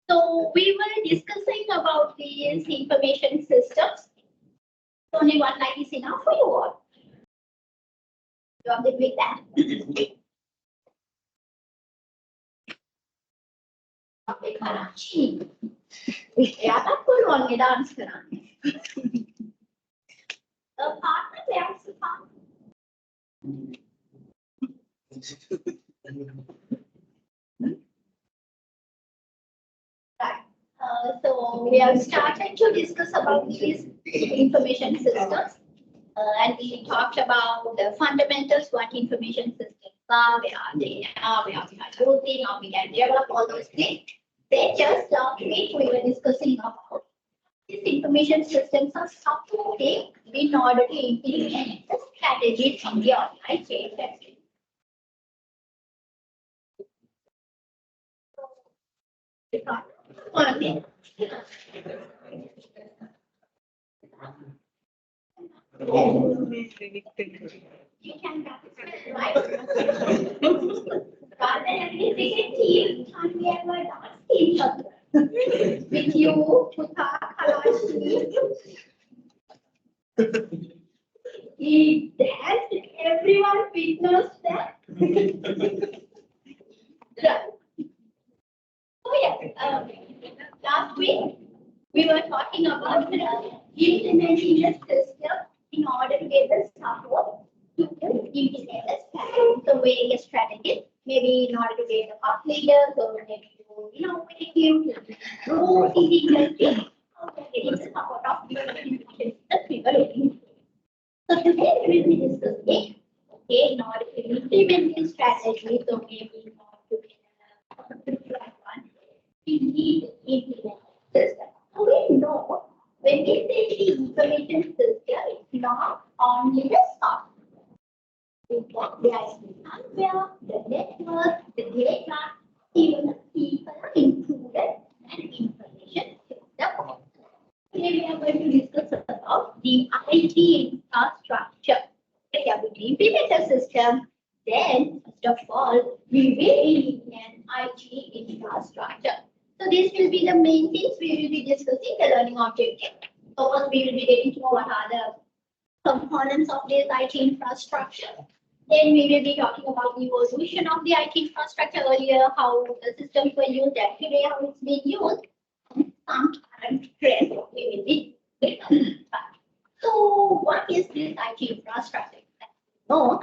So we were discussing about these information systems. Only one line is enough for you all. You are good with that? Okay, Karachi. Yeah, that's good one. We dance Karachi. The partner, where's the partner? Right. So we have started to discuss about these information systems. And we talked about the fundamentals, what information systems are, where they are using, how we can develop all those things. Then just last week we were discussing about these information systems are supporting in order to implement the strategies from the organization. You can participate, right? Rather than everything in team, and we have a dance team with you, Putha, Kalashi. Has everyone witnessed that? Yeah. So yes, last week we were talking about implementing the system in order to get the support to implement the strategy. So various strategies, maybe in order to get the past leaders or maybe to innovative, grow in the industry, or getting the support of the people looking. So today we will be discussing, okay, in order to implement these strategies, so maybe in order to get a one, we need to implement system. So we know when we say the information system, it's not only the software. There is the hardware, the network, the data, even the people are included and information system. Today we are going to discuss about the IT infrastructure. We are going to implement a system. Then, first of all, we will need an IT infrastructure. So this will be the main things we will be discussing, the learning objective. So first we will be getting to know what are the components of this IT infrastructure. Then we will be talking about the evolution of the IT infrastructure earlier, how the systems were used, and today how it's being used, and some current trends we will be discussing. So what is this IT infrastructure? No,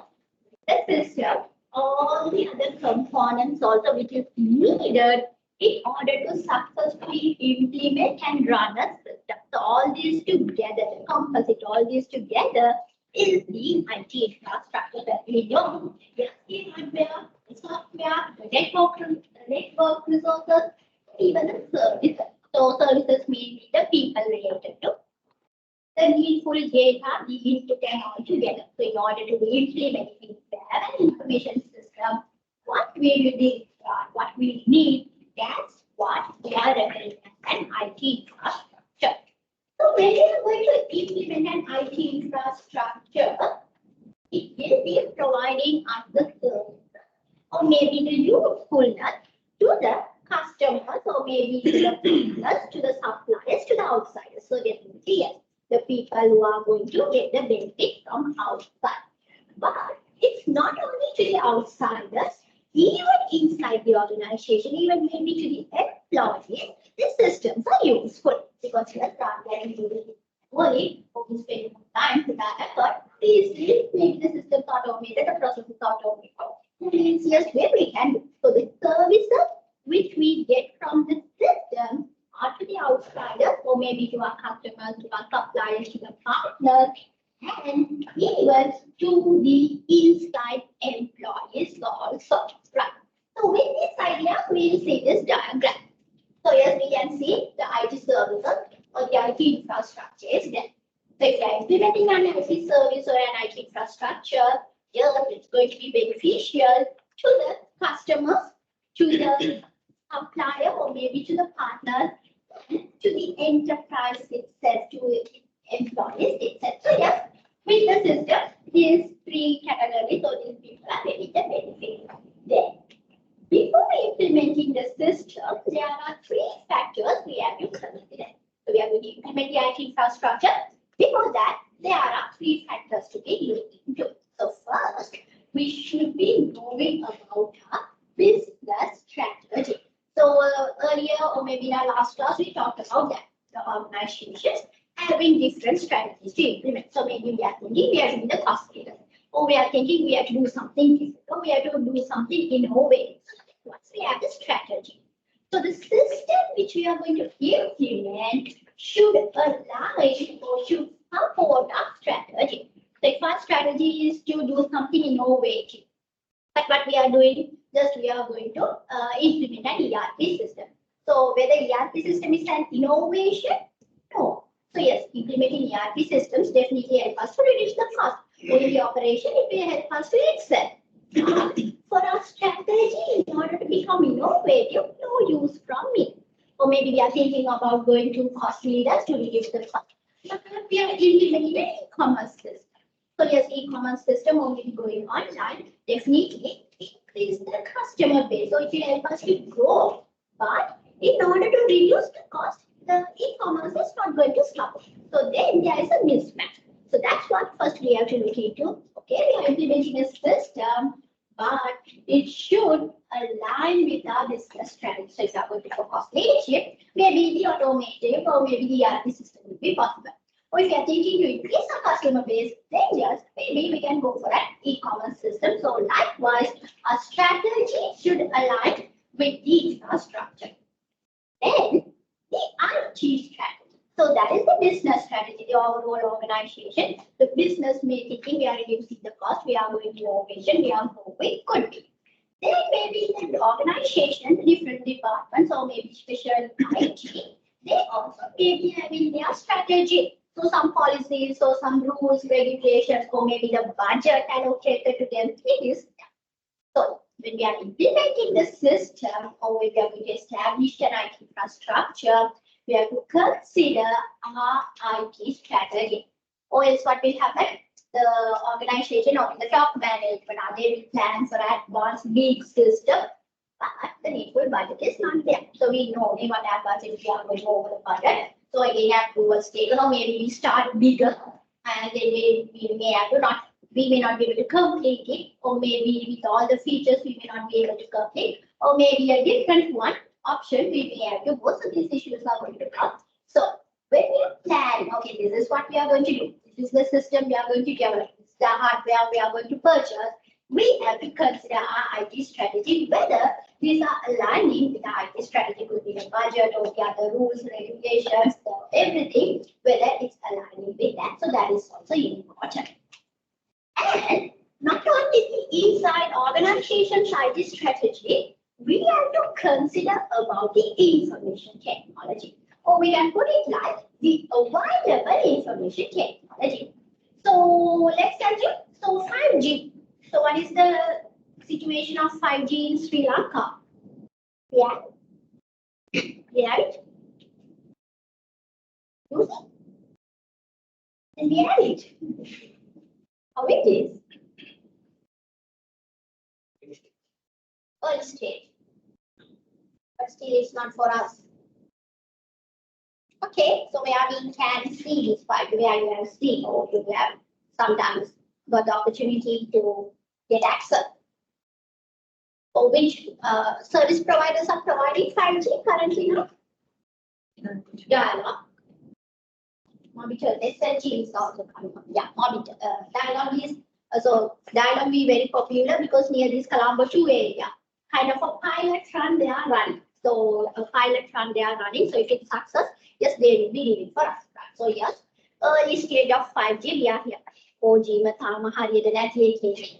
the system, all the other components also which is needed in order to successfully implement and run a system. So all these together, the composite, all these together is the IT infrastructure that we know. Yes, the hardware, the software, the network resources, even the services. So services mean the people related to the needful data, the input and all together. So in order to implement an information system, what we will be, what we need, that's what we are referring as an IT infrastructure. So when we are going to implement an IT infrastructure, it will be providing us the service or maybe the usefulness to the customers or maybe to the partners, to the suppliers, to the outsiders. So definitely yes, the people who are going to get the benefit from outside. But it's not only to the outsiders, even inside the organization, even maybe to the employees, the systems are useful because here rather than doing it only, or we spend time to that effort, easily make the systems automated, the processes automated. The easiest way we can do. So the services which we get from the system are to the outsiders, or maybe to our customers, to our suppliers, to the partners, and even to the inside employees also. Right. So with this idea, we will see this diagram. So yes, we can see the IT services or the IT infrastructure is there. So if you are implementing an IT service or an IT infrastructure, yes, it's going to be beneficial to the customers, to the supplier, or maybe to the partners, to the enterprise itself, to employees itself. So yes, with the system, these three categories or these people are getting the benefit there. before implementing the system, there are three factors we have to consider. So we are going to implement the IT infrastructure. Before that, there are three factors to be looked into. So first, we should be knowing about our business strategy. So earlier, or maybe in our last class, we talked about that. The organizations having different strategies to implement. So maybe we are thinking we are doing the cost data, or we are thinking we have to do something different, or we have to do something innovative. Once we have the strategy. So the system which we are going to implement should align or should support our strategy. So if our strategy is to do something innovative, but what we are doing, just we are going to implement an ERP system. So whether ERP system is an innovation? No. So yes, implementing ERP systems definitely help us to reduce the cost. Only the operation, it will help us to excel. For our strategy, in order to become innovative, no use from me. Or maybe we are thinking about going to cost leaders to reduce the cost. But we are implementing an e-commerce system. So yes, e-commerce system only going online, definitely increase the customer base. So it will help us to grow. But in order to reduce the cost, the e-commerce is not going to stop. So then there is a mismatch. So that's what first we have to look into. Okay, we are implementing a system, but it should align with our business strategy. So if you are going to go cost leadership, maybe the automated or maybe the ERP system will be possible. Or if you are thinking to increase our customer base, then yes, maybe we can go for an e-commerce system. So likewise, our strategy should align with the infrastructure. Then the IT strategy. So that is the business strategy, the overall organization. The business may thinking we are reducing the cost, we are going to innovation, we are going good. Then maybe in the organization, the different departments or maybe special IT, they also may be having their strategy. So some policies or some rules, regulations, or maybe the budget allocated to them is. So when we are implementing the system or when we are going to establish an IT infrastructure, we have to consider our IT strategy. Or else what will happen? The organization or the top management are they will plan for advanced big system, but the needful budget is not there. So we know we want advanced if we are going over the budget. So again, approvals taken, or maybe we start bigger and then we may have to not. We may not be able to complete it, or maybe with all the features we may not be able to complete, or maybe a different one option we may have to go. So these issues are going to come. So when we plan, okay, this is what we are going to do. This is the system we are going to develop. This is the hardware we are going to purchase. We have to consider our IT strategy, whether these are aligning with the IT strategy, could be the budget or the other rules, regulations, everything, whether it's aligning with that. So that is also important. And not only the inside organization IT strategy, we have to consider about the information technology. Or we can put it like the available information technology. So let's continue. So 5G. So what is the situation of 5G in Sri Lanka? Yeah. Right? Use it. And we have it. How it is? Early stage. But still it's not for us. Okay, so where we can see this 5G, where you have seen or you have sometimes got the opportunity to get access. Or which service providers are providing 5G currently now? Dialog. Monitor, SLG is also coming from. Yeah, monitor. Dialog is so Dialog be very popular because near this Colombo 2 area, kind of a pilot run they are running. So a pilot run they are running. So if it's success, yes, they will be needed for us. So yes, early stage of 5G we are here. 4G matama hariyada nathi ekek.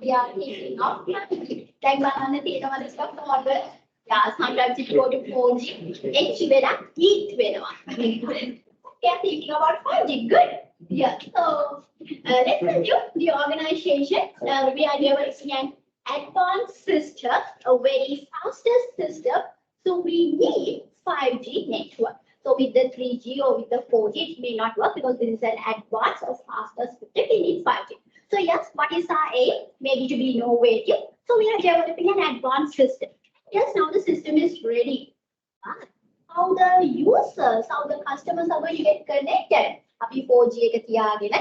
We are thinking of like banana තියෙනවා stuff model. Yeah, sometimes it go to 4G. H වෙලා ETH වෙනවා. We are thinking about 5G. Good. Yeah. So let's review the organization. We are developing an advanced system, a very fastest system. So we need 5G network. So with the 3G or with the 4G, it may not work because this is an advanced or faster system. We need 5G. So yes, what is our aim? Maybe to be innovative. So we are developing an advanced system. Yes, now the system is ready. But how the users, how the customers are going to get connected? Happy 4G එක තියාගෙන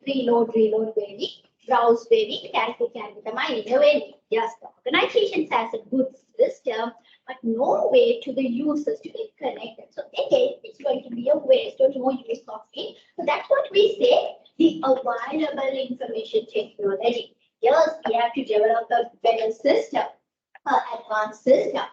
reload වෙවි, browse වෙවි, calculate තමයි ඉන්න වෙන්නේ. Yes, the organization has a good system, but no way to the users to get connected. So again, it's going to be a waste or no use of it. So that's what we say, the available information technology. Yes, we have to develop a better system, an advanced system.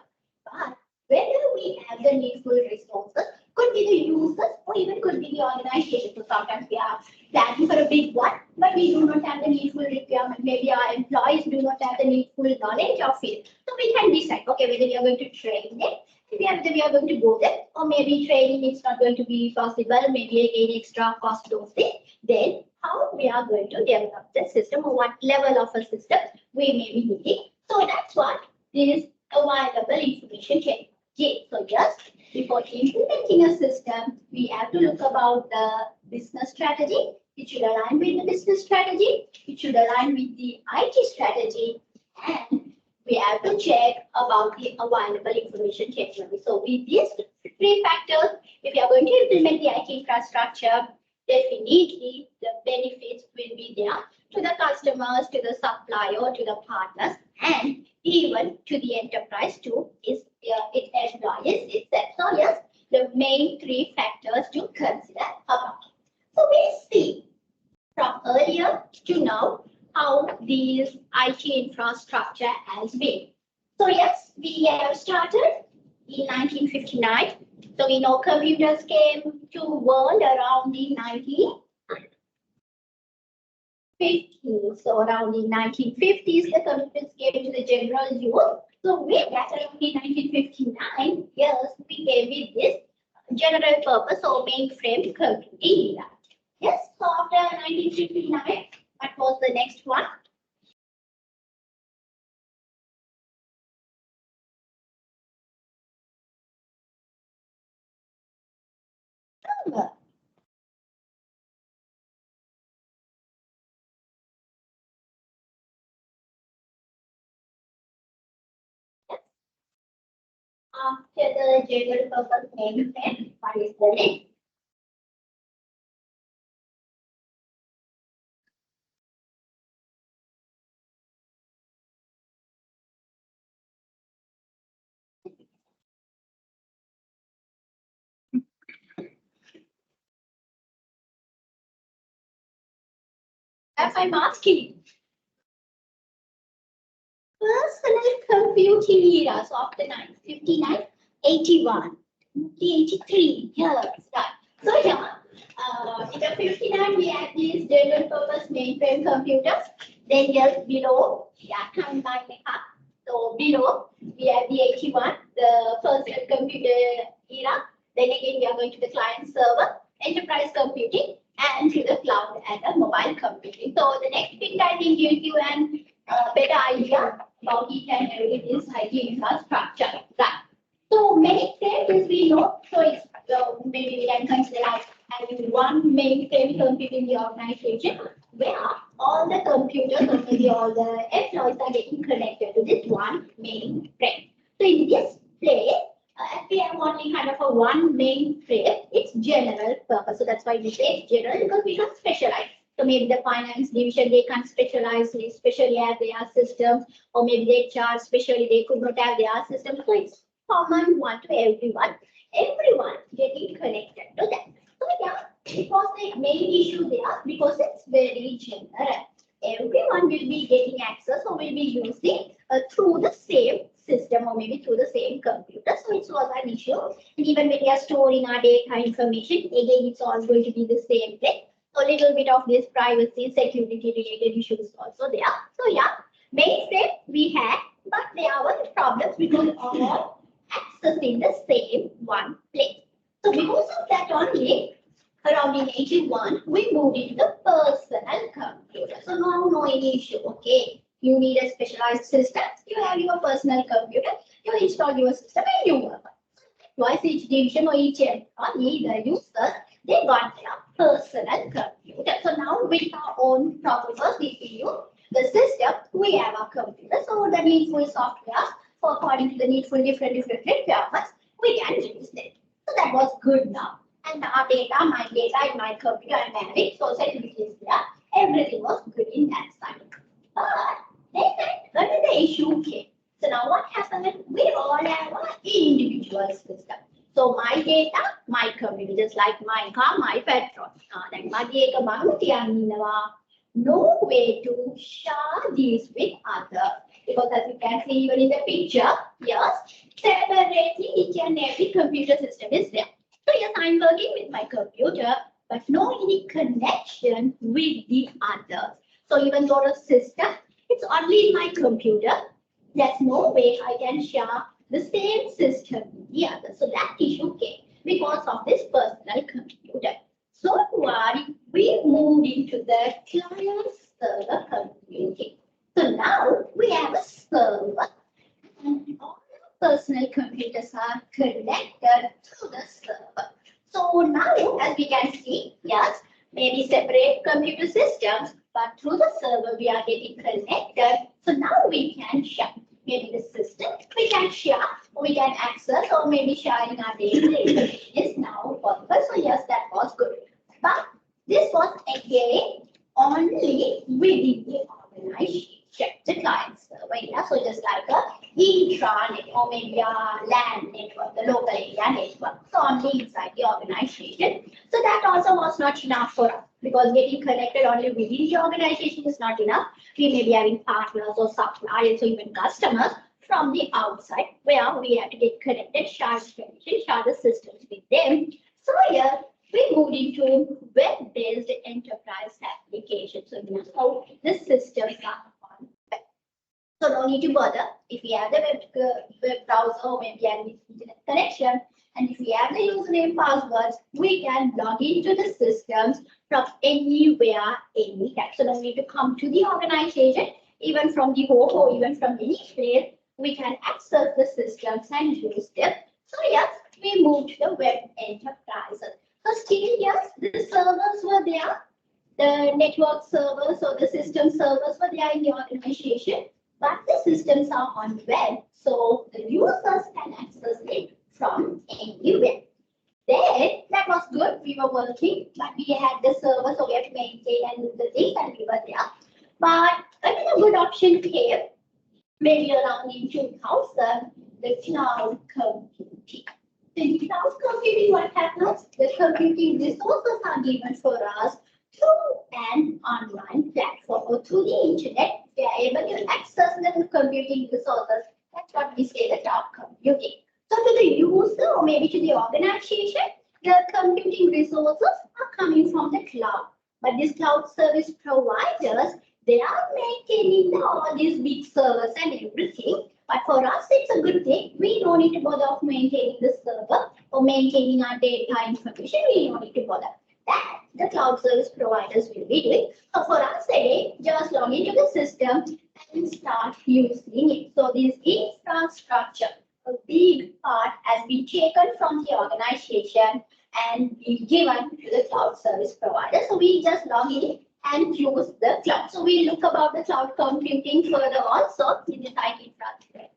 But whether we have the needful resources, could be the users or even could be the organization. So sometimes we are planning for a big one, but we do not have the needful requirement. Maybe our employees do not have the needful knowledge of it. So we can decide, okay, whether we are going to train them, whether we are going to go there, or maybe training is not going to be possible, maybe again extra cost those things. Then how we are going to develop the system or what level of a system we may be needing. So that's what is available information technology. So just before implementing a system, we have to look about the business strategy. It should align with the business strategy. It should align with the IT strategy. And we have to check about the available information technology. So with these three factors, if you are going to implement the IT infrastructure, definitely the benefits will be there to the customers, to the supplier, to the partners, and even to the enterprise too, its employees itself. So yes, the main three factors to consider about. So we see from earlier to now how these IT infrastructure has been. So yes, we have started in 1959. So we know computers came to world around in 1950s. So around in 1950s, the computers came to the general use. So way back around in 1959, yes, we came with this general purpose or mainframe computing. Yes, so after 1959, what was the next one? After the general purpose mainframe, what is the next? That's why I'm asking. Personal computing era, so after 1959, 81, 83 years. So yeah, in the 59 we had these general purpose mainframe computers. Then just below, yeah, combine it up. So below we have the 81, the personal computer era. Then again we are going to the client server, enterprise computing, and to the cloud and the mobile computing. So the next thing I think gives you an better idea about each and every this IT infrastructure. Right. So mainframe, as we know, so it's maybe we can consider like having one mainframe computer in the organization where all the computers or maybe all the employees are getting connected to this one mainframe. So in this place, if we have only kind of a one mainframe, it's general purpose. So that's why we say it's general because we don't specialize. So maybe the finance division, they can't specialize, they especially have their systems, or maybe the HR, especially they could not have their system. So it's common one to everyone. Everyone getting connected to that. So yeah, it was the main issue there because it's very general. Everyone will be getting access or will be using through the same system or maybe through the same computer. So it was an issue. And even when we are storing our data information, again, it's all going to be the same thing. So a little bit of this privacy, security related issues also there. So yeah, mainframe we had, but there were problems because all accessing the same one place. So because of that only, around in 81, we moved into the personal computer. So now no any issue. Okay, you need a specialized system. You have your personal computer. You install your system and you work. Twice each division or each employee, the user, they got their personal computer. So now with our own proper CPU, the system, we have our computer. So the needful software, so according to the needful different requirements, we can use them. So that was good now. And our data, my data in my computer, and having so security is there. Everything was good in that side. But then another issue came. So now what happened? We all have an individual system. So my data, my computer, just like my car, my petrol. Then my data, no way to share these with others. Because as you can see even in the picture, yes, separately each and every computer system is there. So yes, I'm working with my computer, but no any connection with the others. So even though the system, it's only in my computer, there's no way I can share the same system with the others. So that issue came because of this personal computer. So we moved into the client-server computing. So now we have a server and all our personal computers are connected to the server. So now, as we can see, yes, maybe separate computer systems, but through the server we are getting connected. So now we can share. Maybe the system we can share, we can access, or maybe sharing our data is now possible. So yes, that was good. But this was again only within the organization, the client server. Yeah? So just like a intranet or maybe a LAN network, the local area network. So only inside the organization. So that also was not enough for us because getting connected only within the organization is not enough. We may be having partners or suppliers or even customers from the outside where we have to get connected, share information, share the systems with them. So here we moved into web-based enterprise applications. So now the systems are on web. So no need to bother if we have the web browser or maybe an internet connection. And if we have the username passwords, we can log into the systems from anywhere, anytime. So no need to come to the organization, even from the home or even from any place, we can access the systems and use them. So yes, we moved to the web enterprises. So still yes, the servers were there, the network servers or the system servers were there in the organization, but the systems are on web, so the users can access it from anywhere. Then that was good. We were working, but we had the server, so we had to maintain and do the things, and we were there. But another good option came maybe around in 2000, the cloud computing. In cloud computing, what happens? The computing resources are given for us through an online platform or through the internet. We are able to access the computing resources. That's what we say the cloud computing. So to the user or maybe to the organization, the computing resources are coming from the cloud. But these cloud service providers, they are maintaining all these big servers and everything. But for us, it's a good thing. We don't need to bother of maintaining the server or maintaining our data information. We don't need to bother. That the cloud service providers will be doing. So for us, again, just log into the system and start using it. So this infrastructure, a big part has been taken from the organization and be given to the cloud service provider. So we just log in and use the cloud. So we look about the cloud computing further also in the site infrastructure,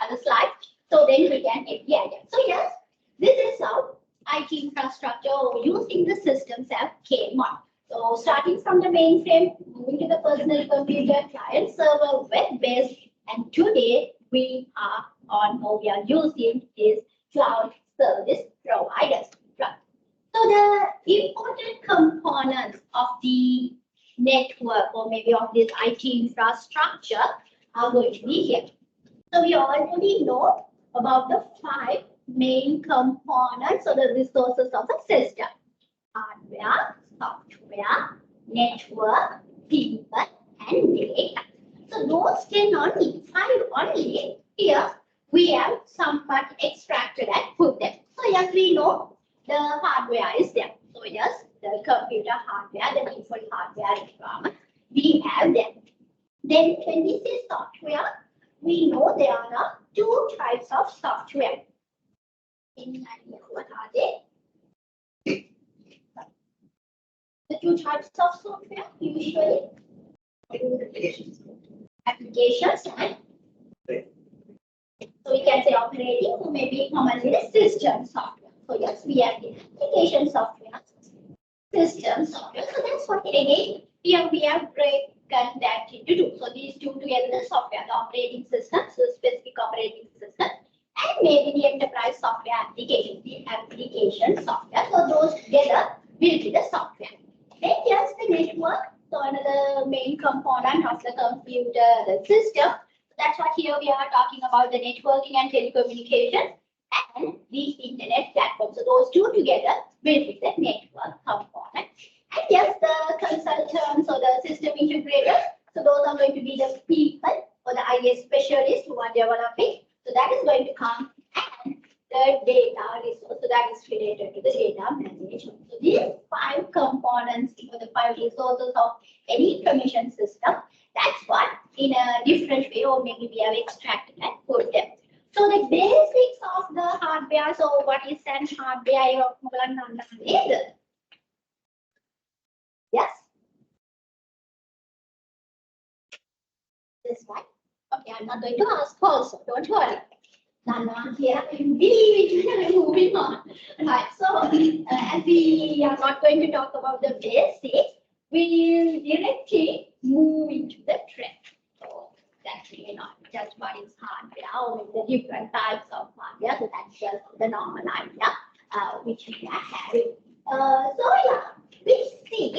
other slide. So then we can get the idea. So yes, this is how IT infrastructure or using the systems have came on. So starting from the mainframe, moving to the personal computer, client server, web-based, and today we are on or we are using is cloud service providers. So the important components of the network or maybe of this IT infrastructure are going to be here. So we already know about the 5 main components or the resources of the system: hardware, software, network, people, and data. So those 10 only, 5 only. Here we have some part extracted and put them. So yes, we know the hardware is there. So yes, the computer hardware, the default hardware requirement, we have them. Then when we say software, we know there are 2 types of software. Any idea what are they? The 2 types of software usually Applications and so we can say operating or maybe commonly the system software. So yes, we have the application software, system software. So that's what again here we have broken that into two. So these two together the software, the operating system, so specific operating system, and maybe the enterprise software application, the application software. So those together will be the software. Then here's the network. So another main component of the computer, the system. That's what here we are talking about, the networking and telecommunication and the internet platform. So those two together will be the network component. And yes, the consultants or the system integrators. So those are going to be the people or the IS specialists who are developing. So that is going to come, and the data resource. So that is related to the data management. So these 5 components or the 5 resources of any information system. That's what in a different way, or maybe we have extracted and put them. So the basics of the hardware. So what is an hardware? Yes. This one. Okay, I'm not going to ask also. Don't worry. Here we moving on. Right. So as we are not going to talk about the basics, we will directly move into the trend. So that's really not just what is hardware or the different types of hardware. So that's just the normal idea which we are having. So yeah, we see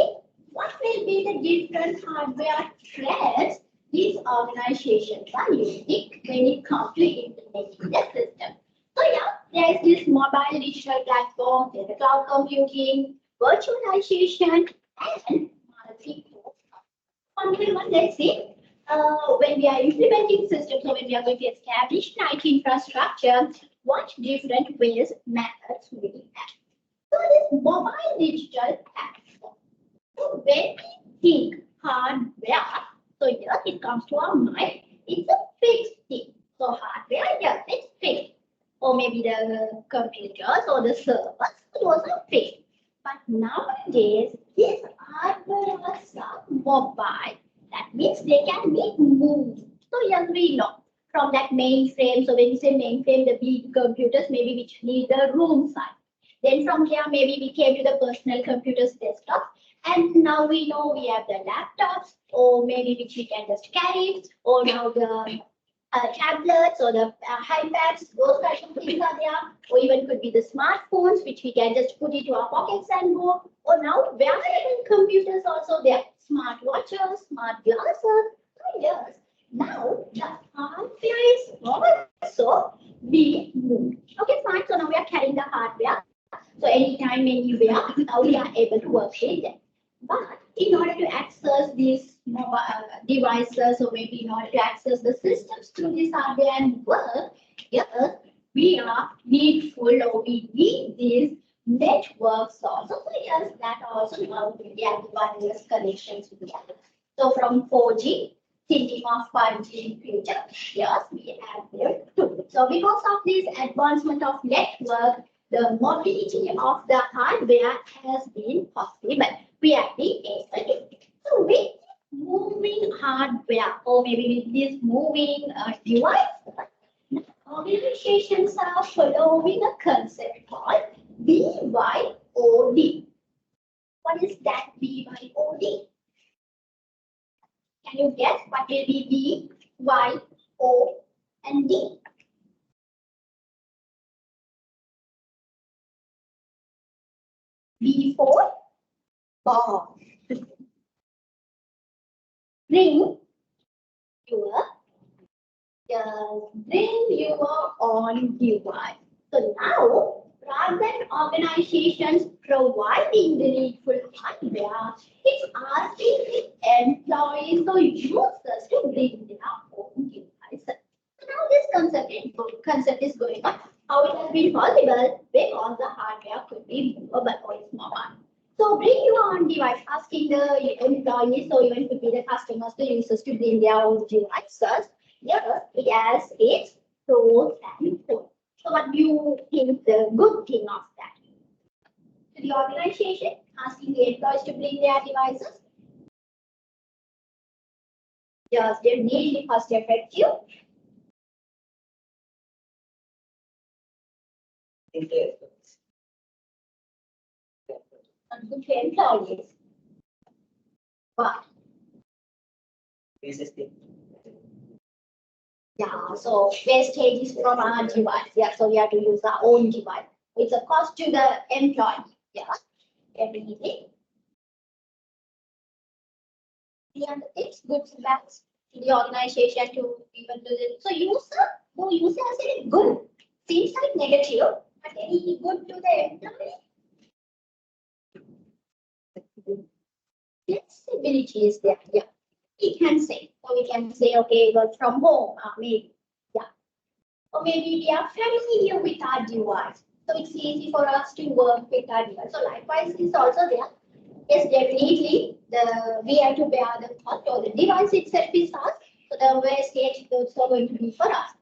what will be the different hardware trends these organizations are using when it comes to implementing the system. So yeah, there is this mobile digital platform, there's the cloud computing, virtualization, and let's see, when we are implementing systems, so when we are going to establish IT infrastructure, what different ways, methods we have. So this mobile digital platform. So when we think hardware, so here it comes to our mind, it's a fixed thing. So hardware, yes, it's fixed. Or maybe the computers or the servers, those are fixed. But nowadays, these hardware are mobile. That means they can be moved. So yes, we know from that mainframe. So when you say mainframe, the big computers maybe which need the room size. Then from here, maybe we came to the personal computers, desktop. And now we know we have the laptops, or maybe which we can just carry, or now the tablets or the iPads, those kinds of things are there, or even could be the smartphones, which we can just put into our pockets and go. Or now wearable computers also there, smart watches, smart glasses. So yes, now the hardware is also being moved. Okay, fine. So now we are carrying the hardware. So anytime, anywhere, now we are able to work with them. But in order to access these mobile devices, or maybe in order to access the systems through this hardware and work, yes, we are needful, or we need these networks also. So yes, that also now we have wireless connections together. So from 4G, thinking of 5G in future, yes, we have them too. So because of this advancement of network, the mobility of the hardware has been possible. We have been able to. So with moving hardware, or maybe with this moving device, organizations are following a concept called BYOD. What is that BYOD? Can you guess what will be B, Y, O, and D? B for ball. Bring your own device. So now, rather than organizations providing the needful hardware, it's asking the employees or users to bring their own devices. So now this concept is going on. How it has been possible? Because the hardware could be movable or it's mobile. So bring your own device, asking the employees or even could be the customers, the users to bring their own devices. Yes, it has its pros and cons. So what do you think the good thing of that? To the organization, asking the employees to bring their devices. Yes, definitely cost effective. And good to employees. But yeah, so wastage is from our device. Yeah, so we have to use our own device. It's a cost to the employee. Yeah, definitely. The other things, goods and bads to the organization to even do it. So user has said good. Seems like negative, but any good to the employee? Flexibility is there. Yeah, we can say. So we can say, okay, work from home. Maybe. Yeah. Or maybe we are familiar with our device. So it's easy for us to work with our device. So likewise, it's also there. Yes, definitely. We have to bear the cost, or the device itself is us. So the wastage is also going to be for us.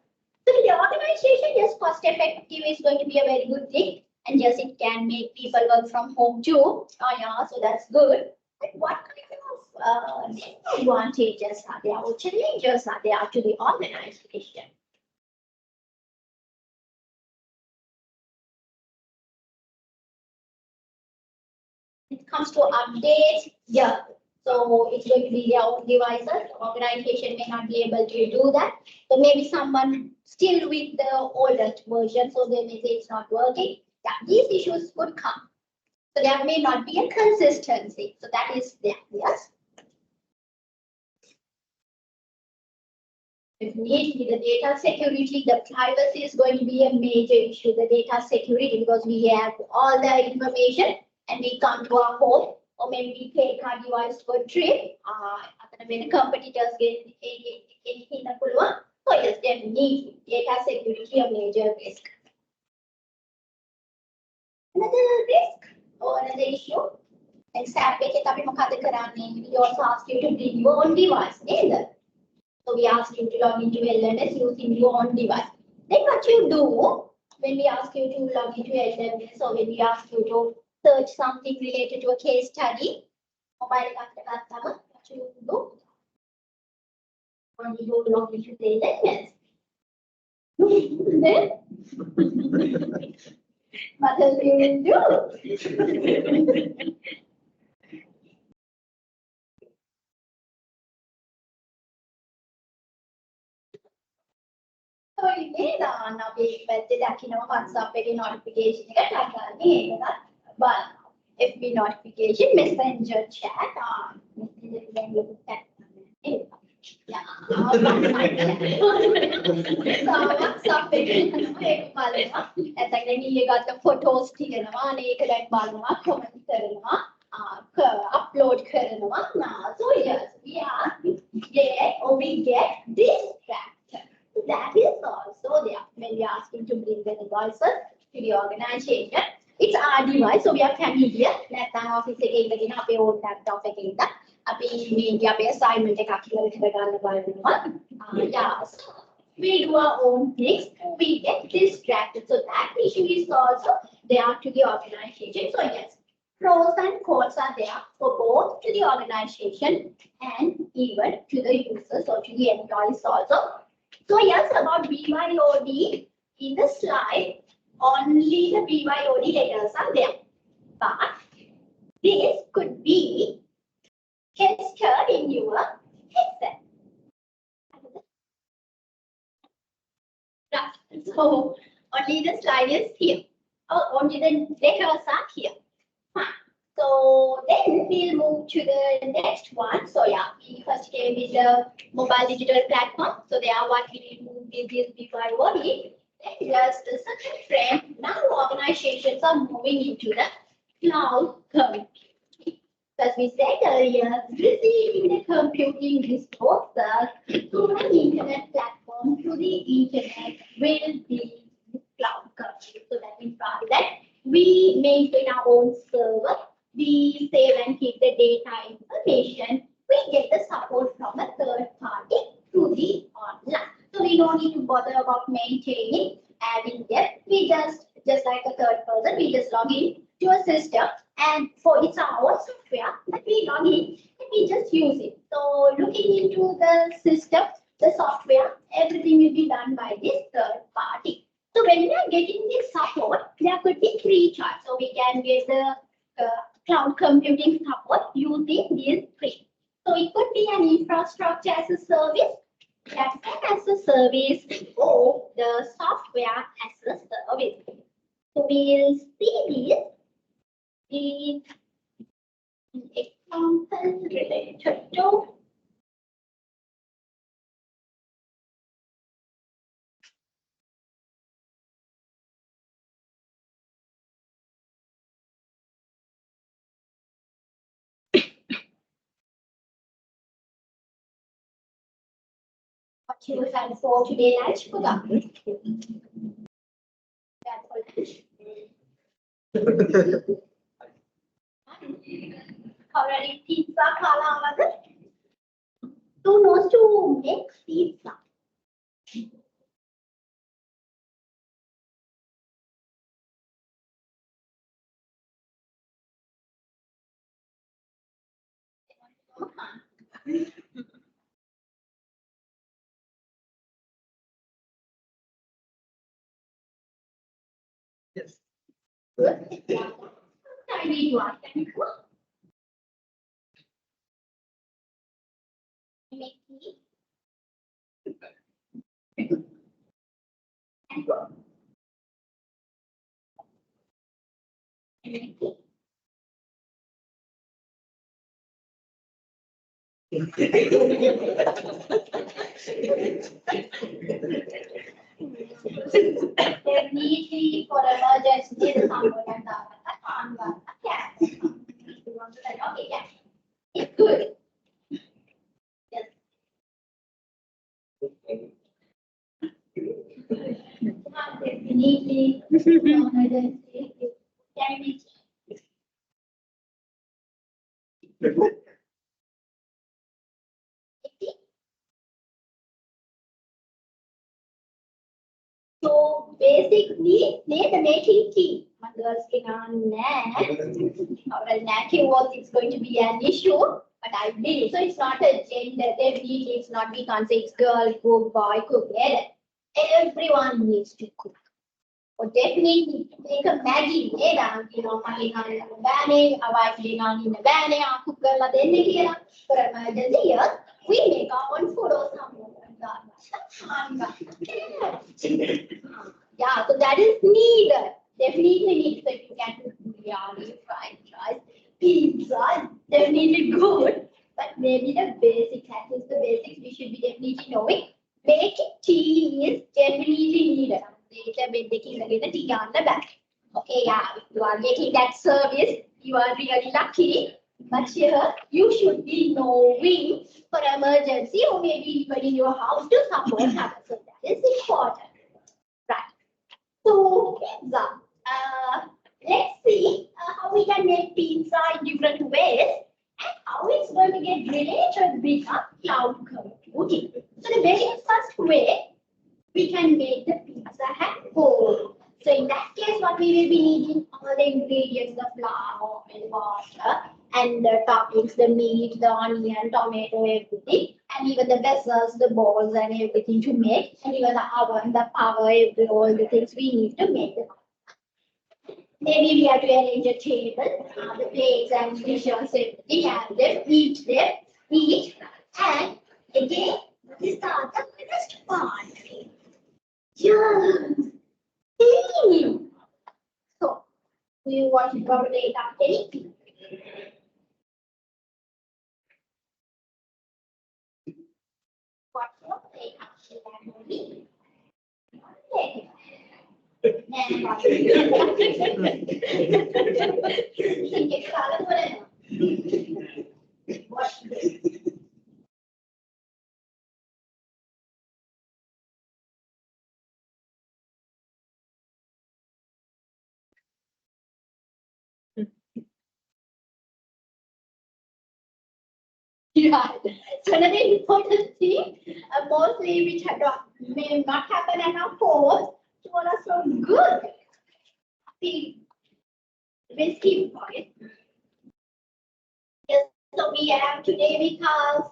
So in the organization, yes, cost effective is going to be a very good thing. And yes, it can make people work from home too. Oh yeah, so that's good. But what kind of disadvantages are there or challenges are there to the organization? It comes to update, yeah. So it's going to be their own devices. Organization may not be able to do that. So maybe someone still with the oldest version, so they may say it's not working. Yeah, these issues could come. So there may not be a consistency. So that is there. Yes. Definitely, the data security, the privacy is going to be a major issue. The data security, because we have all the information and we come to our home, or maybe we take our device for a trip. When competitors get anything, so yes, definitely data security a major risk. Another risk or another issue. Example, we also ask you to bring your own device. So we ask you to log into LMS using your own device. Then what you do when we ask you to log into LMS, or when we ask you to search something related to a case study, mobile what you do? Only you log into the LMS. Then what else you will do? So ඉන්නේ දාන්න අපි පැත්තේ දකින්න WhatsApp එකේ notification එක ටක් ගන්න ඒකත් බලන්න. FB notification, messenger chat, messenger එකෙන් ලොකු chat WhatsApp එකේ ඒක බලනවා. එතකොට ඊයේ ගත්ත photos තියෙනවා. ඒක දැන් බලනවා, comment කරනවා, upload කරනවා. So yes, we get distracted. That is also there when we are asking to bring the devices to the organization. It's our device, so we are familiar. නැත්නම් office එකේ ඉඳගෙන අපේ own laptop එකේ ඉඳන් අපි මේ අපේ assignment එකක් කියලා විතර ගන්න බලනවා. Yes, we do our own things. We get distracted. So that issue is also there to the organization. So yes, pros and cons are there for both to the organization and even to the users or to the employees also. So yes, about BYOD, in the slide, only the BYOD letters are there. But this could be tested in your headset. Right. So only the slide is here. Oh, only the letters are here. So then we'll move to the next one. So yeah, we first came with the mobile digital platform. So there what we will move with this BYOD. Then just the second trend, now organizations are moving into the cloud computing. As we said earlier, receiving the computing resources through an internet platform, through the internet will be cloud computing. So that means that we maintain our own server. We save and keep the data information. We get the support from a third party through the online. So we don't need to bother about maintaining, adding them. We just like a third person, we just log in to a system, and for it's our own software that we log in and we just use it. So looking into the system, the software, everything will be done by this third party. So when we are getting this support, there could be three charts. So we can get the cloud computing support using these three. So it could be an infrastructure as a service, platform as a service, or the software as a service. So we'll see this in example related to what you had for today lunch. Put up. That for lunch. Already pizza kala. Who knows to make pizza? Yes. Good. I need one. Make tea. And go. And make tea. Definitely for emergency, someone and yeah. Okay, yeah. It's good. Yes. Definitely emergency. Can be. So basically, they're making tea. Mothers can our native work is going to be an issue, but I believe so. It's not a gender. Definitely, it's not. We can't say it's girl cook, boy cook. Everyone needs to cook. Or definitely make a Maggie. You know, money on the banning, a wife being on in the banning, a cooker, la then here for emergency here. We make our own food or something. Yeah, so that is needed. Definitely needed. So if you can do biryani, fried rice, pizza, definitely good. But maybe the basics, at least the basics, we should be definitely knowing. Making tea is definitely needed. Later, when making the tea on the back. Okay, yeah, if you are making that service, you are really lucky. But here, you should be knowing for emergency or maybe even in your house to support others. So that is important. Right. So pizza. Let's see how we can make pizza in different ways and how it's going to get related with a cloud computing. So the very first way we can make the pizza at home. So in that case, what we will be needing all the ingredients, the flour and water and the toppings, the meat, the onion, tomato, everything, and even the vessels, the bowls and everything to make, and even the oven, the power, all the things we need to make the. Maybe we have to arrange a table, the plates and dishes, everything, have them, eat, and again, we start the first part. Yeah. So, do you want to cover the anything? What's your data? Yeah. So another important thing, mostly which may not happen at our home, to all us so good. The basic point. Just So we have today with us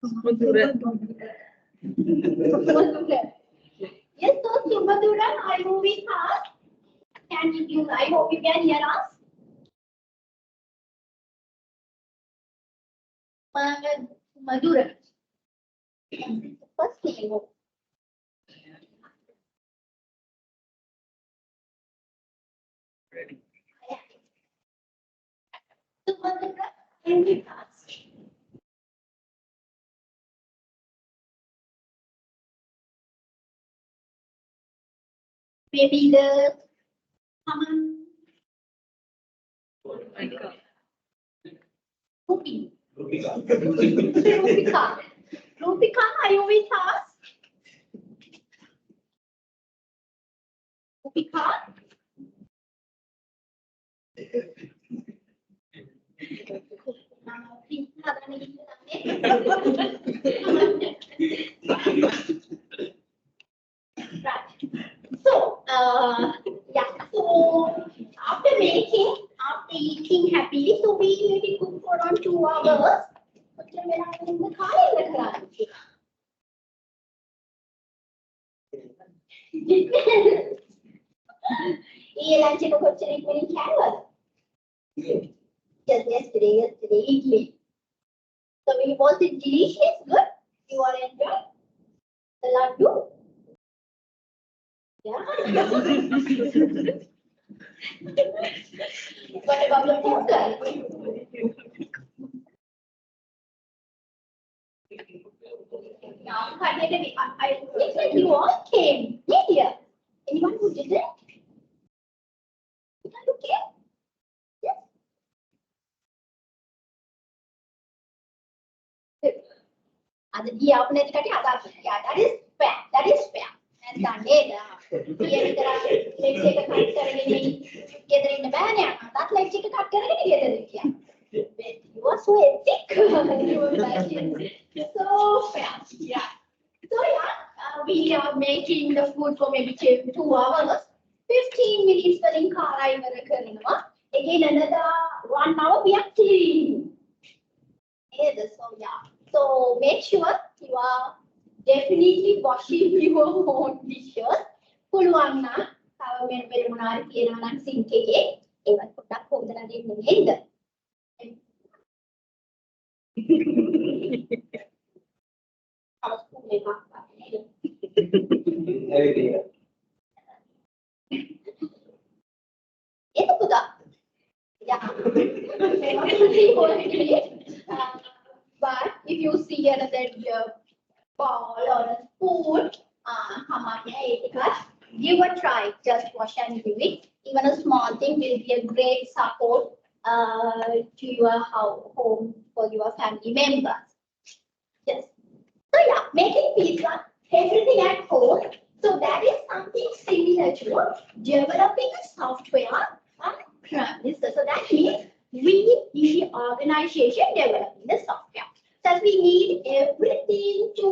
Sumadura. Yes, so Sumadura, are you with us? Can you? I hope you can hear us. Madura. First name. Sumadura, are you with us? Maybe the common Rupi. Rupika. Rupika, are you with us? Rupika? Right. So, yeah, so after eating happily, so we maybe cook for around 2 hours. मतलब मेरा उनको खाने लग रहा है ये lunch को कुछ नहीं मैंने क्या हुआ just yesterday idli so was it delicious good you all enjoy the laddu yeah what about the pongal now I think that you all came here anyone who didn't okay yes and the आपने दिखाती आता yeah that is fair and Sunday ये वितरा leg से cut करेंगे नहीं ये तो इन्हें बैन है that leg से कट करेंगे नहीं ये तो देखिए you are so thick you are like so fair yeah so yeah we are making the food for maybe 2 hours 15 minutes for in car I again another 1 hour we are cleaning so yeah so make sure you are definitely washing your own dishes. පුළුවන් නම් තව වෙන මොනාරි කියනවා නම් sink එකේ ඒවත් පොඩ්ඩක් හොදලා දෙන්න නේද? ඒක පුතා. Yeah. But if you see another ball or a spoon, give a try. Just wash and give it. Even a small thing will be a great support to your home for your family members. Yes. So yeah, making pizza, everything at home. So that is something similar to developing a software on premise. So that means we in the organization developing the software. So we need everything to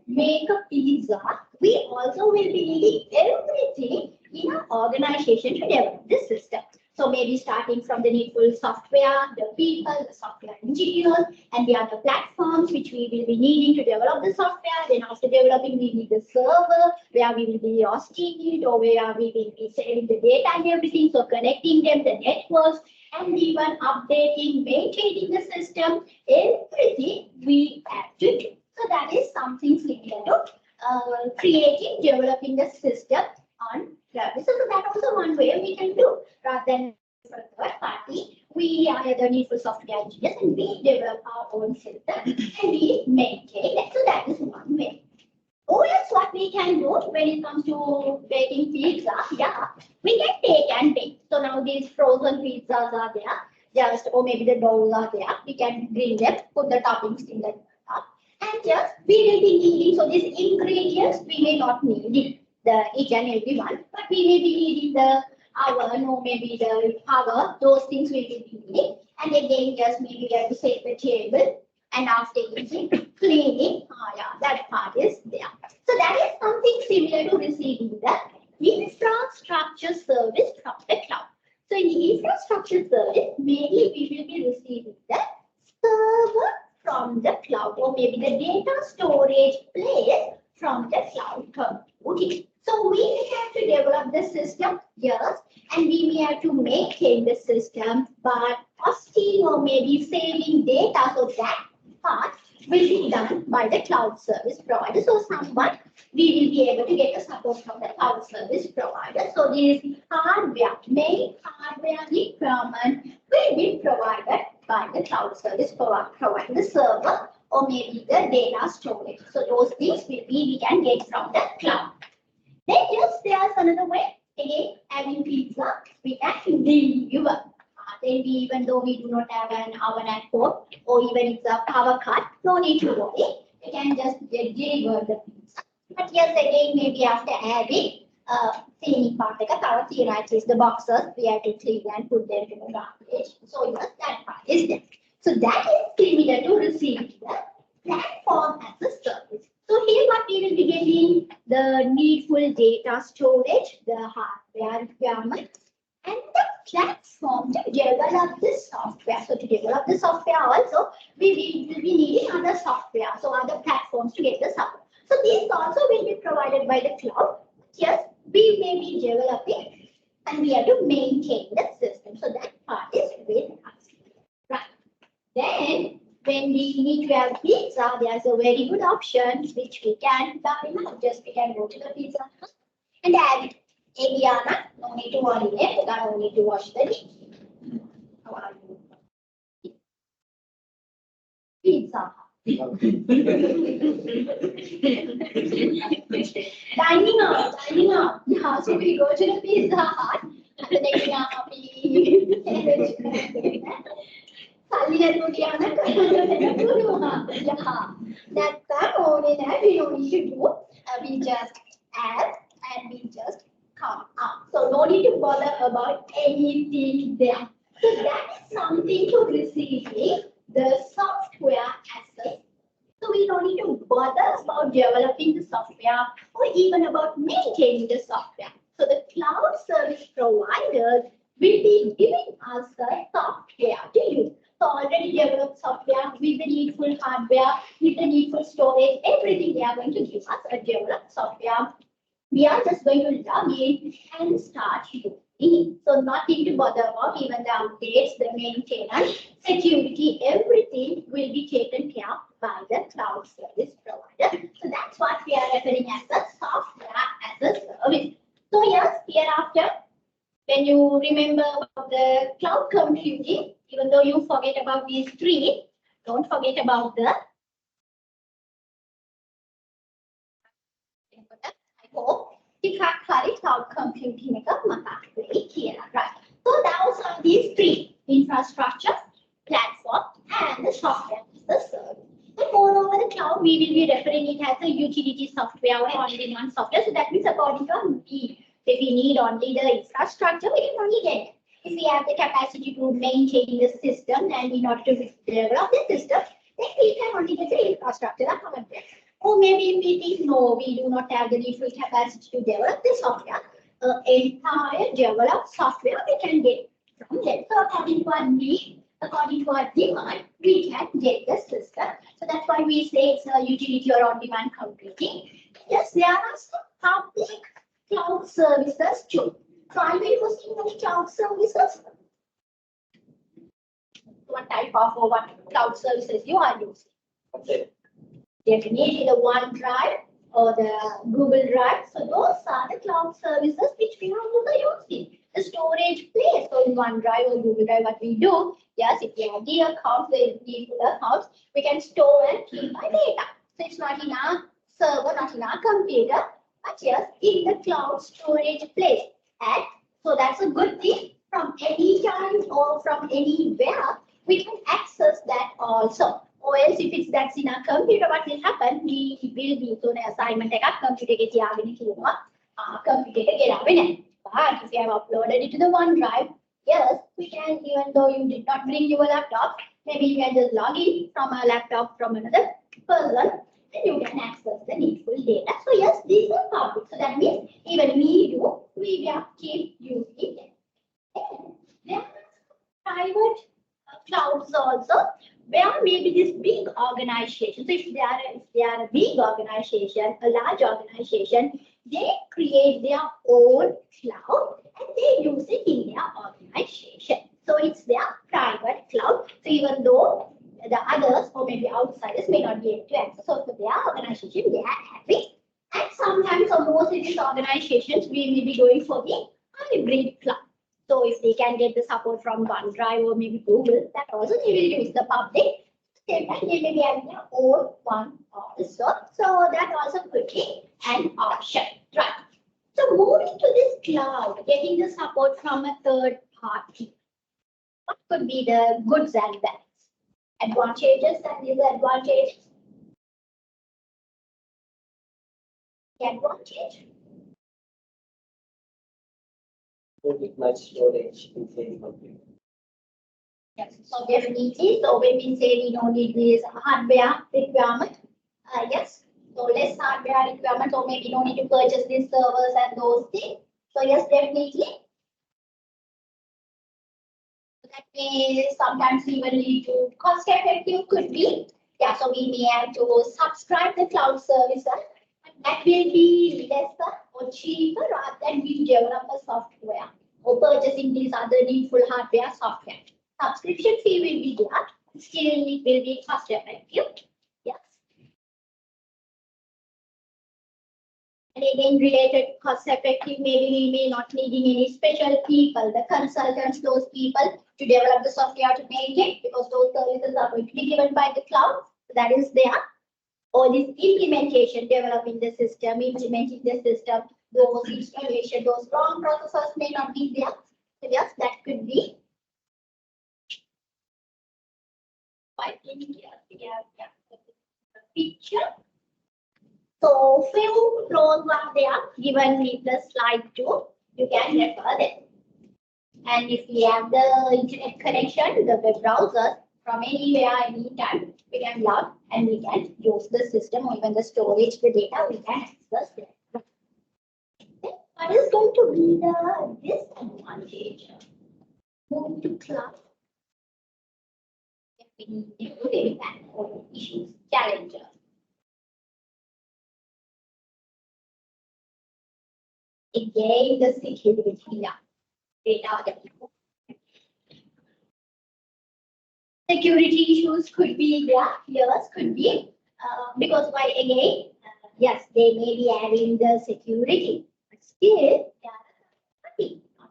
make a pizza. We also will be needing everything in our organization to develop this system. So maybe starting from the needful software, the people, the software engineers, and the other platforms which we will be needing to develop the software. Then after developing, we need the server where we will be hosting it or where we will be saving the data and everything. So connecting them, the networks, and even updating, maintaining the system, everything we have to do. So that is something similar to creating, developing the system on premise. So that also one way we can do. Rather than for third party, we are the needful software engineers and we develop our own system and we maintain it. So that is one way. Oh yes, what we can do when it comes to baking pizza, yeah, we can take and bake. So now these frozen pizzas are there, just or maybe the doughs are there. We can grill them, put the toppings in the top, and just we will be needing. So these ingredients we may not need it, the each and every one, but we may be needing the hour, no, maybe the power, those things we will be needing. And again, just maybe we have to set the table. And after using cleaning, yeah, that part is there. So that is something similar to receiving the infrastructure service from the cloud. So in the infrastructure service, mainly we will be receiving the server from the cloud, or maybe the data storage place from the cloud computing. So we may have to develop the system, yes, and we may have to maintain the system, but hosting or maybe saving data, so that part will be done by the cloud service provider. So someone we will be able to get the support from the cloud service provider. So this hardware, main hardware requirement will be provided by the cloud service provider, the server or maybe the data storage. So those things we can get from the cloud. Then yes, there's another way. Again, having pizza, we can deliver. Then even though we do not have an oven at home, or even it's a power cut, no need to worry. We can just deliver the pizza. But yes, again, maybe after adding cleaning part, like a power theory, the boxes, we have to clean and put them in the garbage. So yes, that part is there. So that is similar to receiving the platform as a service. So here what we will be getting, the needful data storage, the hardware requirement, and the platform to develop the software. So to develop the software also, we will be needing other software, so other platforms to get the support. So these also will be provided by the cloud. Yes, we may be developing and we have to maintain the system. So that part is with us. Right. Then when we need to have pizza, there's a very good option which we can buy now. Just we can go to the pizza and add it. Eliana, no need to worry there. You don't need to wash the dish. How are you? Pizza. Dining out. Yeah, so we go to the Pizza Hut. And then that's the only that we don't need to do. We just add and we just come up. So no need to bother about anything there. So that is something to receiving the software as a. So we don't need to bother about developing the software or even about maintaining the software. So the cloud service providers will be giving us the software to use. So already developed software with the needful hardware, with the needful storage, everything they are going to give us a developed software. We are just going to log in and start using it. So nothing to bother about, even the updates, the maintenance, security, everything will be taken care of by the cloud service provider. So that's what we are referring as the software as a service. So yes, hereafter, when you remember about the cloud computing, even though you forget about these three, don't forget about the hope cloud computing right. So that was on these three: infrastructure, platform, and the software as a service. And moreover, the cloud we will be referring it as a utility software or on-demand software. So that means according to our need. If we need only the infrastructure, we can only get it. If we have the capacity to maintain the system and in order to develop the system, then we can only get the infrastructure hardware. Or maybe if we think, no, we do not have the needful capacity to develop the software, entire developed software we can get from them. So according to our need, according to our demand, we can get the system. So that's why we say it's a utility or on-demand computing. Yes, there are some public cloud services too. So are you using any cloud services? What type of or what cloud services you are using? Okay. Definitely the OneDrive or the Google Drive. So those are the cloud services which we are using. The storage place. So in OneDrive or Google Drive, what we do, yes, if we have the accounts, the accounts, we can store and keep our data. So it's not in our server, not in our computer, but yes, in the cloud storage place. And so that's a good thing. From any time or from anywhere, we can access that also. Or else if it's that's in our computer, what will happen? We will be so an assignment computer computer But if you have uploaded it to the OneDrive, yes, we can, even though you did not bring your laptop, maybe you can just log in from a laptop from another person and you can access the needful data. So yes, these are public. So that means even me, you, we will keep using them. And there are private clouds also, where maybe this big organization. So if they are a big organization, a large organization, they create their own cloud and they use it in their organization. So it's their private cloud. So even though the others or maybe outsiders may not be able to access, so for their organization, they are having. And sometimes, or most of these organizations, we may be going for the hybrid cloud. So if they can get the support from OneDrive or maybe Google, that also they will use the public. Same time, they may be having their own one also. So that also could be an option, right? So moving to this cloud, getting the support from a third party. What could be the goods and bads? Advantages and disadvantages. The advantage. With much storage inside the computer. Yes, so definitely. So when we say we don't need this hardware requirement, yes, so less hardware requirement, or maybe don't need to purchase these servers and those things. So yes, definitely. That may sometimes even lead to cost effective could be. Yeah, so we may have to subscribe the cloud services, and that will be lesser or cheaper rather than we develop a software or purchasing these other needful hardware software. Subscription fee will be there, still it will be cost effective. Yes. And again, related cost effective, maybe we may not needing any special people, the consultants, those people to develop the software to make it, because those services are going to be given by the cloud. So that is there. Or this implementation, developing the system, implementing the system, those installation, those long processes may not be there. So yes, that could be. I think here we have the picture. So few pros are there given in the slide too. You can refer them. And if we have the internet connection, the web browser from anywhere, anytime, we can log and we can use the system or even the storage, the data we can access there. Okay. What is going to be the disadvantage? Moving to cloud. We need to issues, challenges. Again, the security data. Security issues could be there, yes, could be. Because why again, yes, they may be having the security, but still, they are nothing, not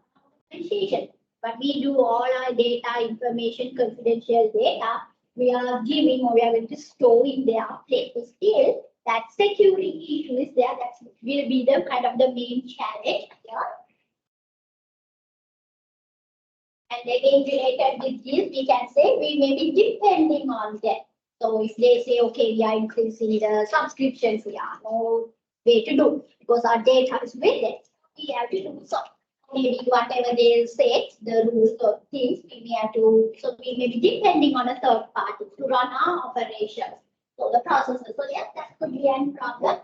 differentiation. But we do all our data, information, confidential data, we are giving or we are going to store in their place. So still, that security issue is there, that will be the kind of the main challenge here. And again, related with this, we can say we may be depending on them. So if they say, okay, we are increasing the subscriptions, we are no way to do because our data is with it. We have to do so. Maybe whatever they say, the rules or things, we may have to, so we may be depending on a third party to run our operations. So the processes, so yes, that could be a problem.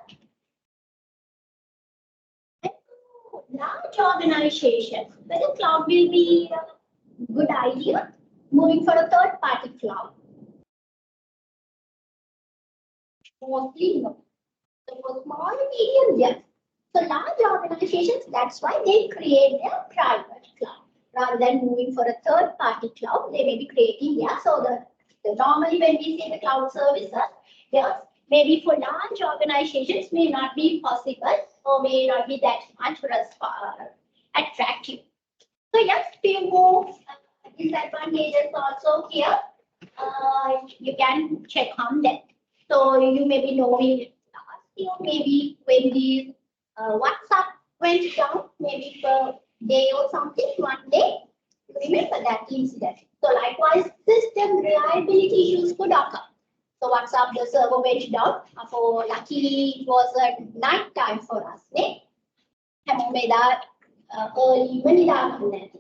Large organizations, whether cloud will be a good idea, moving for a third party cloud. Mostly no. So for small and medium, yes. So large organizations, that's why they create their private cloud. Rather than moving for a third party cloud, they may be creating their, so the normally when we say the cloud services, yes, maybe for large organizations may not be possible or may not be that much attractive. So yes, few more disadvantages also here. You can check on that. So you may be knowing last year, maybe when the WhatsApp went down, maybe for a day or something, one day. Remember that incident. So likewise, system reliability issues could occur. So WhatsApp, the server went down. For luckily, it was a night time for us. early vanilla connect.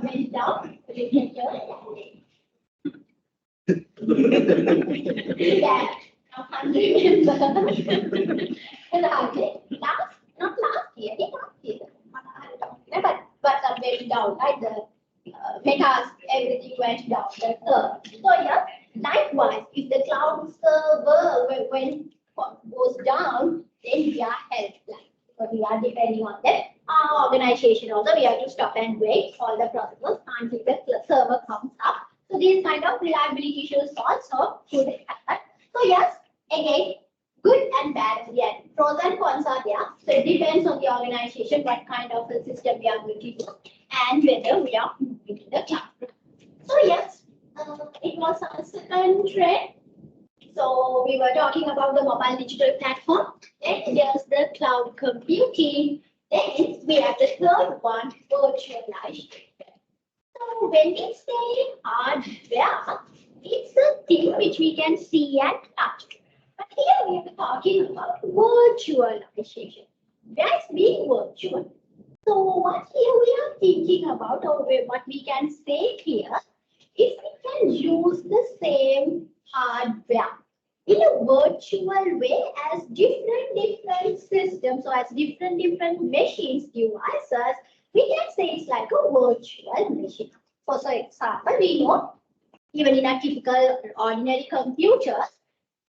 Went down, you can hear that. I can't remember. Not last year, but went down, right? The metas, everything went down. So yeah, likewise, if the cloud server goes down, then we are helpless. So we are depending on that. Our organization also, we have to stop and wait all the processes until the server comes up. So these kind of reliability issues also could happen. So yes, again, good and bad. Yeah, pros and cons are there. So it depends on the organization what kind of a system we are going to use and whether we are moving to the cloud. So yes, it was a second trend. So we were talking about the mobile digital platform. Then there's the cloud computing. Then we have the third one, virtualization. So when we say hardware, it's a thing which we can see and touch. But here we are talking about virtualization. That's being virtual. So what here we are thinking about, or what we can say here, is we can use the same hardware in a virtual way as different systems, or as different machines, devices. We can say it's like a virtual machine. For example, we know even in a typical ordinary computers,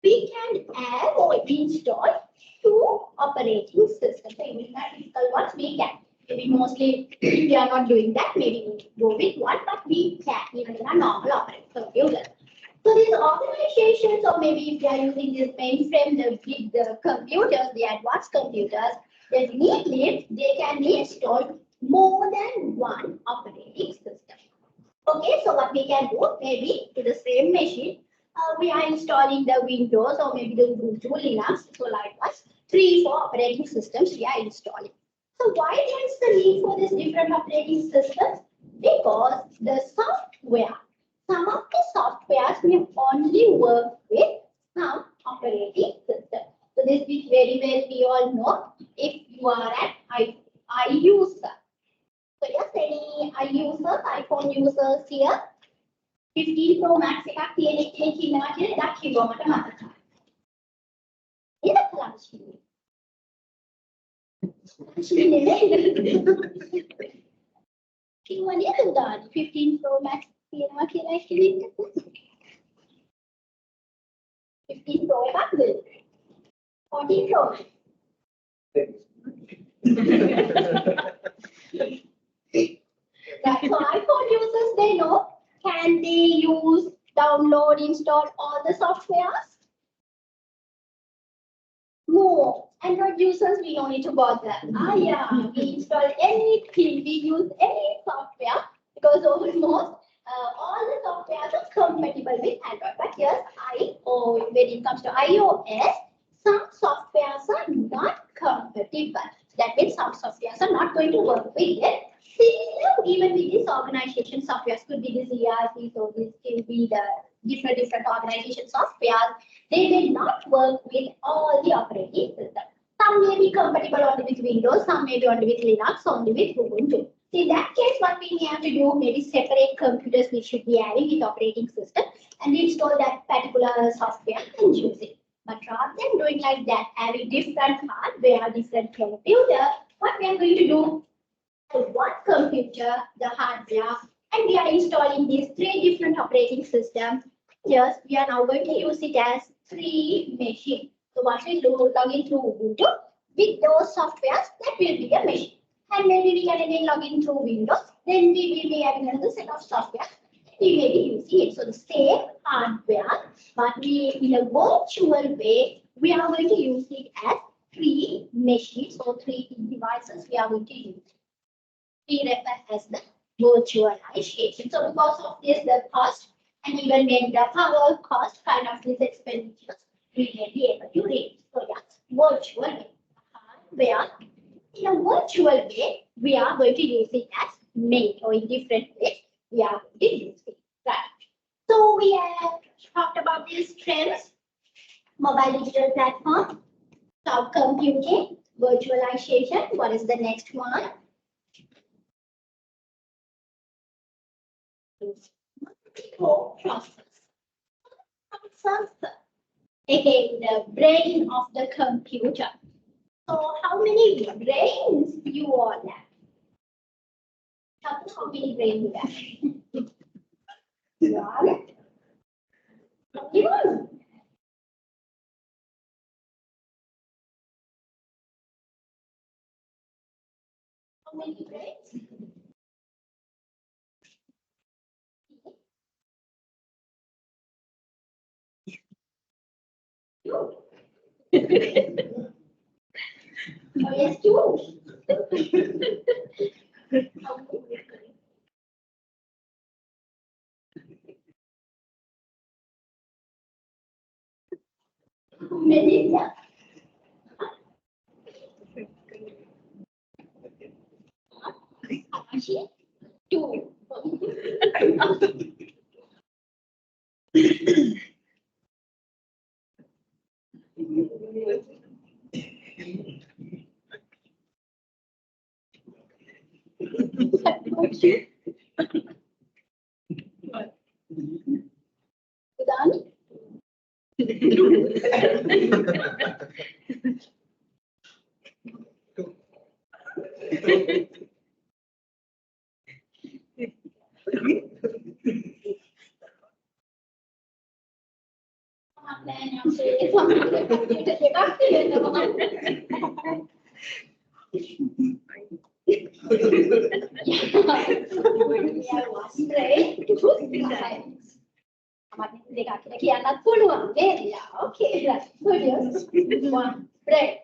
we can add or install 2 operating systems. So even in a typical ones, we can. Maybe mostly we are not doing that. Maybe we go with 1, but we can even in a normal operating computer. So these organizations, or maybe if they are using this mainframe, the computers, the advanced computers, definitely they can install more than 1 operating system. Okay, so what we can do, maybe to the same machine, we are installing the Windows or maybe the Ubuntu Linux. So likewise, 3, 4 operating systems we are installing. So why there is the need for these different operating systems? Because the software, some of the softwares will only work with some operating system. So this is very well we all know if you are an iUser. So yes, any iUsers, iPhone users here, 15 Pro Max එකක් තියෙන එකේ කියනවා කියන එකක් කිව්වා මට මතකයි. ඒක ලක්ෂණයි. කිව්වා නේද උදාහරණ 15 Pro Max තියෙනවා කියලා කිව්වෙත් 15 Pro එකක්ද 14 Pro Right, so iPhone users, they know, can they use, download, install all the softwares? No. Android users, we don't need to bother. Yeah, we install anything, we use any software because almost all the softwares are compatible with Android. But yes, when it comes to iOS, some softwares are not compatible. That means some softwares are not going to work with it. Even with this organization softwares, could be this ERP, so this could be the different organization softwares. They will not work with all the operating systems. Some may be compatible only with Windows, some may be only with Linux, only with Ubuntu. In that case, what we may have to do, maybe separate computers we should be having with operating system and install that particular software and use it. But rather than doing like that, having different hardware, different computer, what we are going to do? One computer, the hardware, and we are installing these 3 different operating systems. Yes, we are now going to use it as 3 machines. So once we log in through Ubuntu, with those softwares, that will be a machine. And maybe we can again log in through Windows, then we will be having another set of software. We may be using it. So the same hardware, but we in a virtual way, we are going to use it as 3 machines or 3 devices we are going to use. We refer as the virtualization. So because of this, the cost and even when the power cost kind of these expenditures, we may be able to reach. So that's virtual hardware. In a virtual way, we are going to use it as many or in different ways. We are going to use it. Right. So we have talked about these trends. Mobile digital platform, cloud computing, virtualization. What is the next one? Process. Again, the brain of the computer. So how many brains you all have? How many brains you have? One. Only one. How many brains? Two. Oh, yes, two. How many? Actually, two. Done? Okay, that's good. One bread.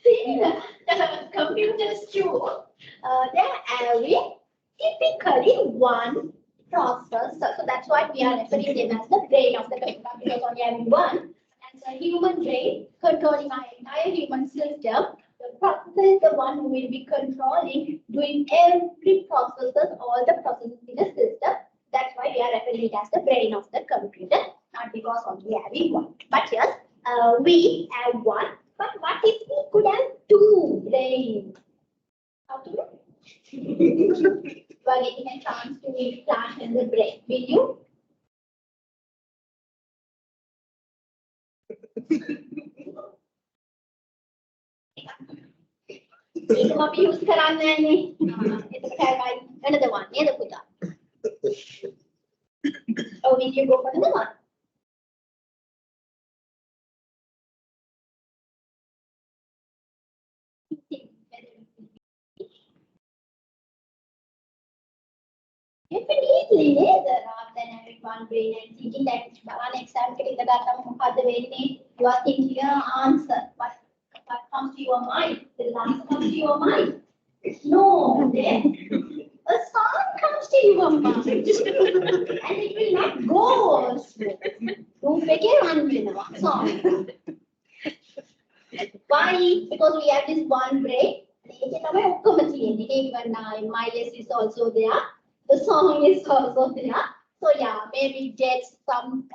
See, the computers too, they're having typically one processor. So that's why we are referring them as the brain of the computer, because only having one. And the human brain controlling our entire human system. The processor is the one who will be controlling, doing every processes, all the processes in the system. That's why we are referring it as the brain of the computer, not because only having one. But yes, we have one. But what if we could have two brains? How to do? Well, getting a chance to implant in the brain. Will you? ඒක අපි use කරන්නේ නැහැ. එතකොට හැබැයි another one නේද පුතා? Oh, will you go for another one? Definitely, rather than having one brain and thinking that one exam you are thinking an answer. What comes to your mind? The answer comes to your mind. No, then a song comes to your mind. And it will not go. Don't forget one song. Why? Because we have this one brain. Even my list is also there. The song is also there. So yeah, maybe get some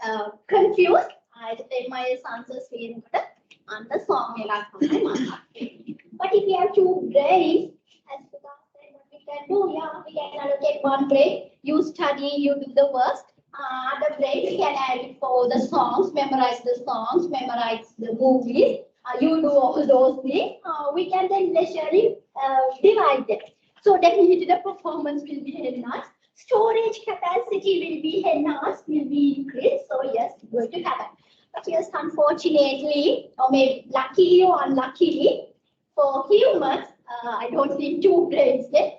confused. I take my answers and the song. But if we have two brains, as Sudha said, what we can do, yeah, we can allocate one brain. You study, you do the work. Other brain, we can add it for the songs, memorize the movies. You do all those things. We can then leisurely divide them. So definitely the performance will be enhanced. Storage capacity will be enhanced, will be increased. So yes, it's going to happen. But yes, unfortunately, or maybe luckily or unluckily, for humans, I don't see two brains there.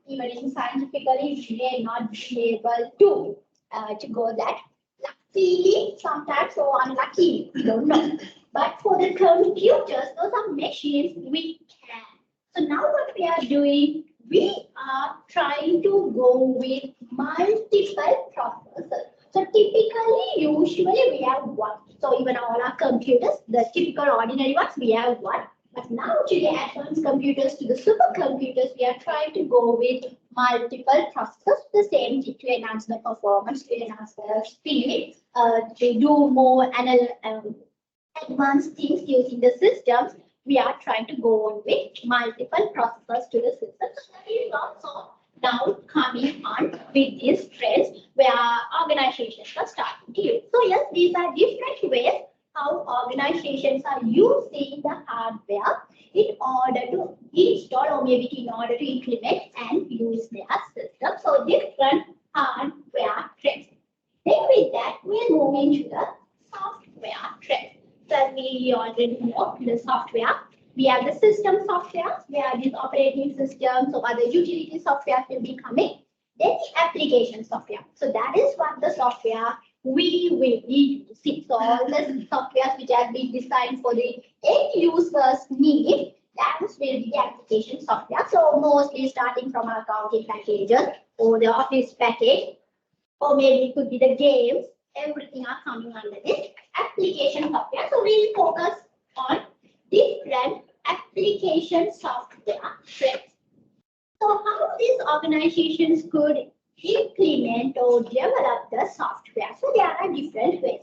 Even in scientifically, we may not be able to go that. Luckily, sometimes or unlucky, we don't know. But for the computers, those are machines we can. So now what we are doing, we are trying to go with multiple processors. So typically, usually we have one. So even all our computers, the typical ordinary ones, we have one. But now to the advanced computers, to the supercomputers, we are trying to go with multiple processors, the same thing to enhance the performance, to enhance the speed, to do more advanced things using the systems, we are trying to go on with multiple processors to the system. So that is also now coming on with these trends where organizations are starting to use. So yes, these are different ways how organizations are using the hardware in order to install or maybe in order to implement and use their system. So different hardware trends. Then with that, we're moving to the software trend. So we already know the software. We have the system software, where these operating systems or other utility software will be coming. Then the application software. So that is what the software we will be using. So all the software which has been designed for the end users need, that will be the application software. So mostly starting from accounting packages or the office package, or maybe it could be the games, everything are coming under this application software. So we'll focus on different application software trends. So how these organizations could implement or develop the software. So there are different ways.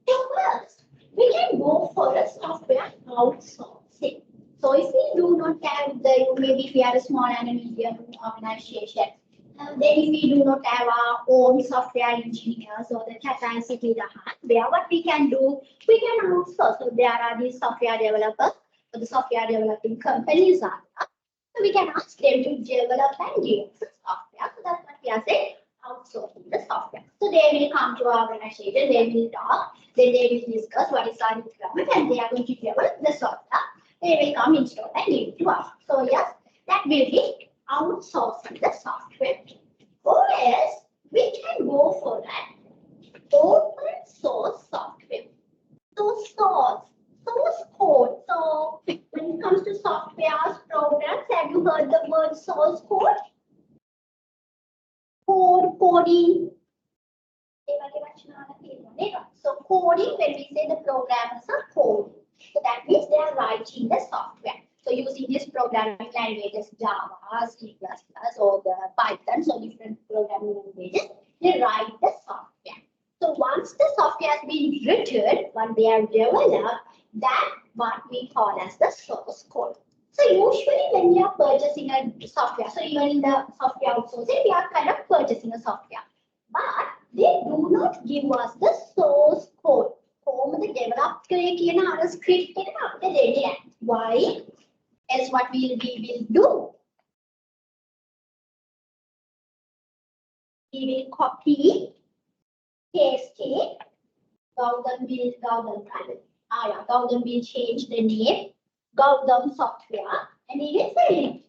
So first, we can go for a software outsourcing. So if we do not have maybe if we are a small and a medium organization, then if we do not have our own software engineers or the capacity, the hardware, what we can do, we can outsource. So there are these software developers, or the software developing companies are there. So we can ask them to develop and use the software. So that's what we are saying, outsourcing the software. So they will come to our organization, they will talk, then they will discuss what is our requirement, and they are going to develop the software. They will come install and give it to us. So yes, that will be outsourcing the software. Or else we can go for an open source software. So source code. So when it comes to software programs, have you heard the word source code? Coding. So coding, when we say the programmers are coding, so that means they are writing the software. So using these programming languages, Java, C++, or the Python, so different programming languages, they write the software. So once the software has been written, when they are developed, that what we call as the source code. So usually when we are purchasing a software, so even in the software outsourcing, we are kind of purchasing a software. But they do not give us the source code. The developed script. Why? As what we will do, we will copy, paste it. Gautam will change the name, Gautam software, and he will sell it.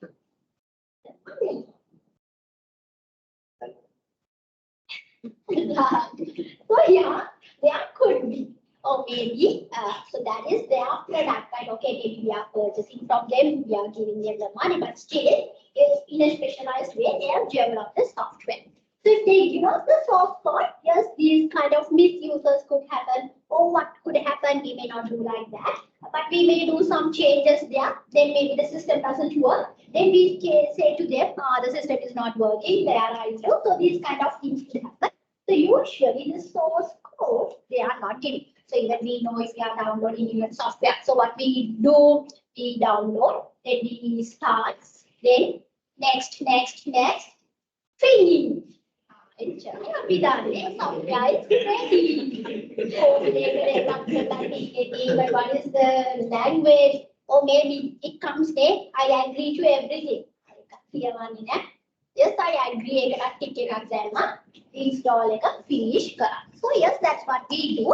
So yeah, there could be. Or maybe, so that is their product, right? Okay, maybe we are purchasing from them, we are giving them the money, but still, is in a specialized way, they have developed the software. So if they give us the source code, yes, these kind of misuses could happen. Or what could happen, we may not do like that, but we may do some changes there. Then maybe the system doesn't work. Then we say to them, the system is not working, there are issues. So these kind of things could happen. So usually the source code, they are not giving. So even we know if we are downloading even software. So what we do, we download, then we start, then next, finish. We done it. Software is ready. But what is the language? Or maybe it comes there, I agree to everything. Yes, I agree. Install finish. So yes, that's what we do.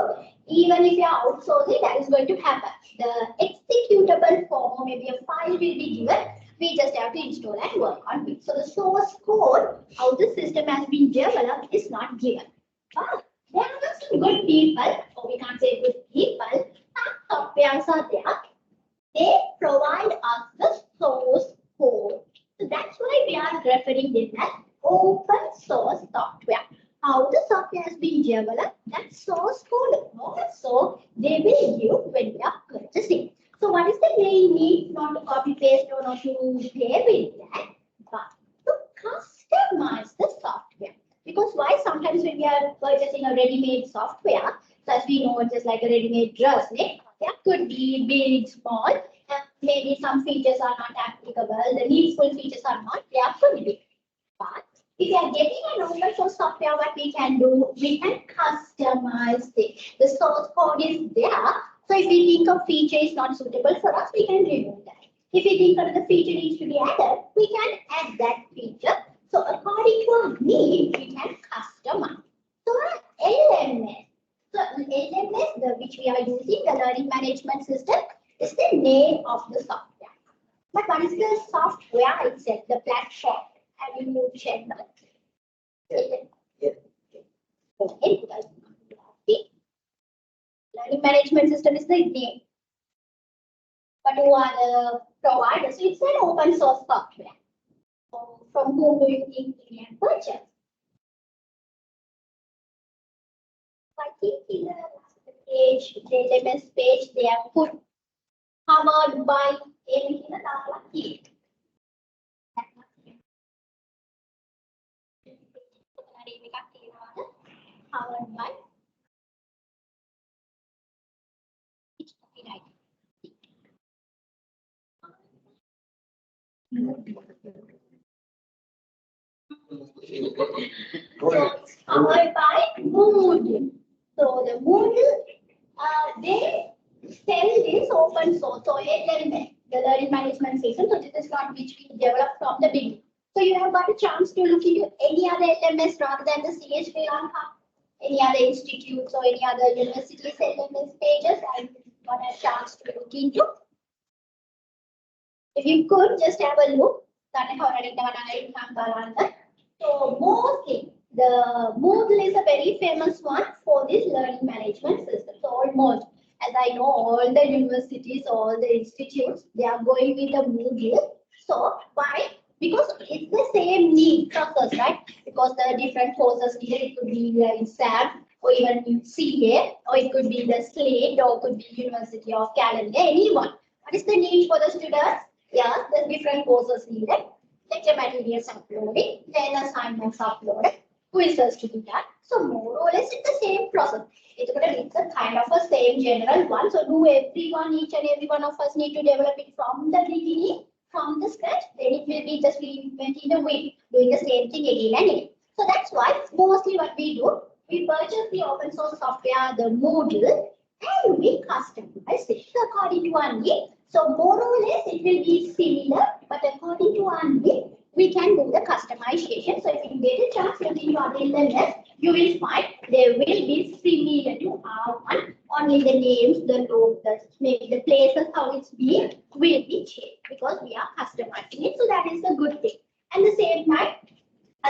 Even if you are outsourcing, that is going to happen. The executable form or maybe a file will be given. We just have to install and work on it. So the source code, how the system has been developed, is not given. But there are some good people, or we can't say good people, some softwares are there. They provide us the source code. So that's why we are referring them as open source software. How the software has been developed, that source code also they will give when we are purchasing. So what is the main need? Not to copy paste or not to play with that, but to customize the software. Because why sometimes when we are purchasing a ready-made software, so as we know, it's just like a ready-made dress, software could be big, small, maybe some features are not applicable, the needful features are not there, could be. But if you are getting an open source software, what we can do, we can customize it. The source code is there. So if we think a feature is not suitable for us, we can remove that. If we think another feature needs to be added, we can add that feature. So according to our need, we can customize. So LMS. So LMS, which we are using, the learning management system, is the name of the software. But what is the software itself, the platform? Have you checked that? Okay. Learning management system is the name. But who are the providers? So it's an open source software. So from whom do you think we can purchase? I think in the page, the LMS page, they are put covered by anything that are lucky. Covered by copyright. Covered by Moodle. So the Moodle, they sell this open source, so LMS, the learning management system. So this is not which we developed from the beginning. So you have got a chance to look into any other LMS rather than the CH Srilanka, any other institutes or any other universities LMS pages, and got a chance to look into. If you could just have a look. So mostly the Moodle is a very famous one for this learning management system. So almost, as I know, all the universities, all the institutes, they are going with the Moodle. So why? Because it's the same need process, right? Because the different courses here, it could be in SAM or even CA, or it could be the Slate, or it could be University of Galle, anyone. What is the need for the students? Yeah, there's different courses needed. Lecture materials uploaded, then assignments uploaded, quizzes to be done. So more or less it's the same process. It's a kind of a same general one. So do everyone, each and every one of us need to develop it from the beginning, from the scratch. Then it will be just reinventing the way, doing the same thing again and again. So that's why mostly what we do, we purchase the open source software, the Moodle, and we customize it according to our need. So more or less it will be similar, but according to our need, we can do the customization. So if you get a chance looking at the LMS, you will find they will be similar to our one. Only the names, the logo, maybe the places how it's been will be changed because we are customizing it. So that is a good thing. And the same time,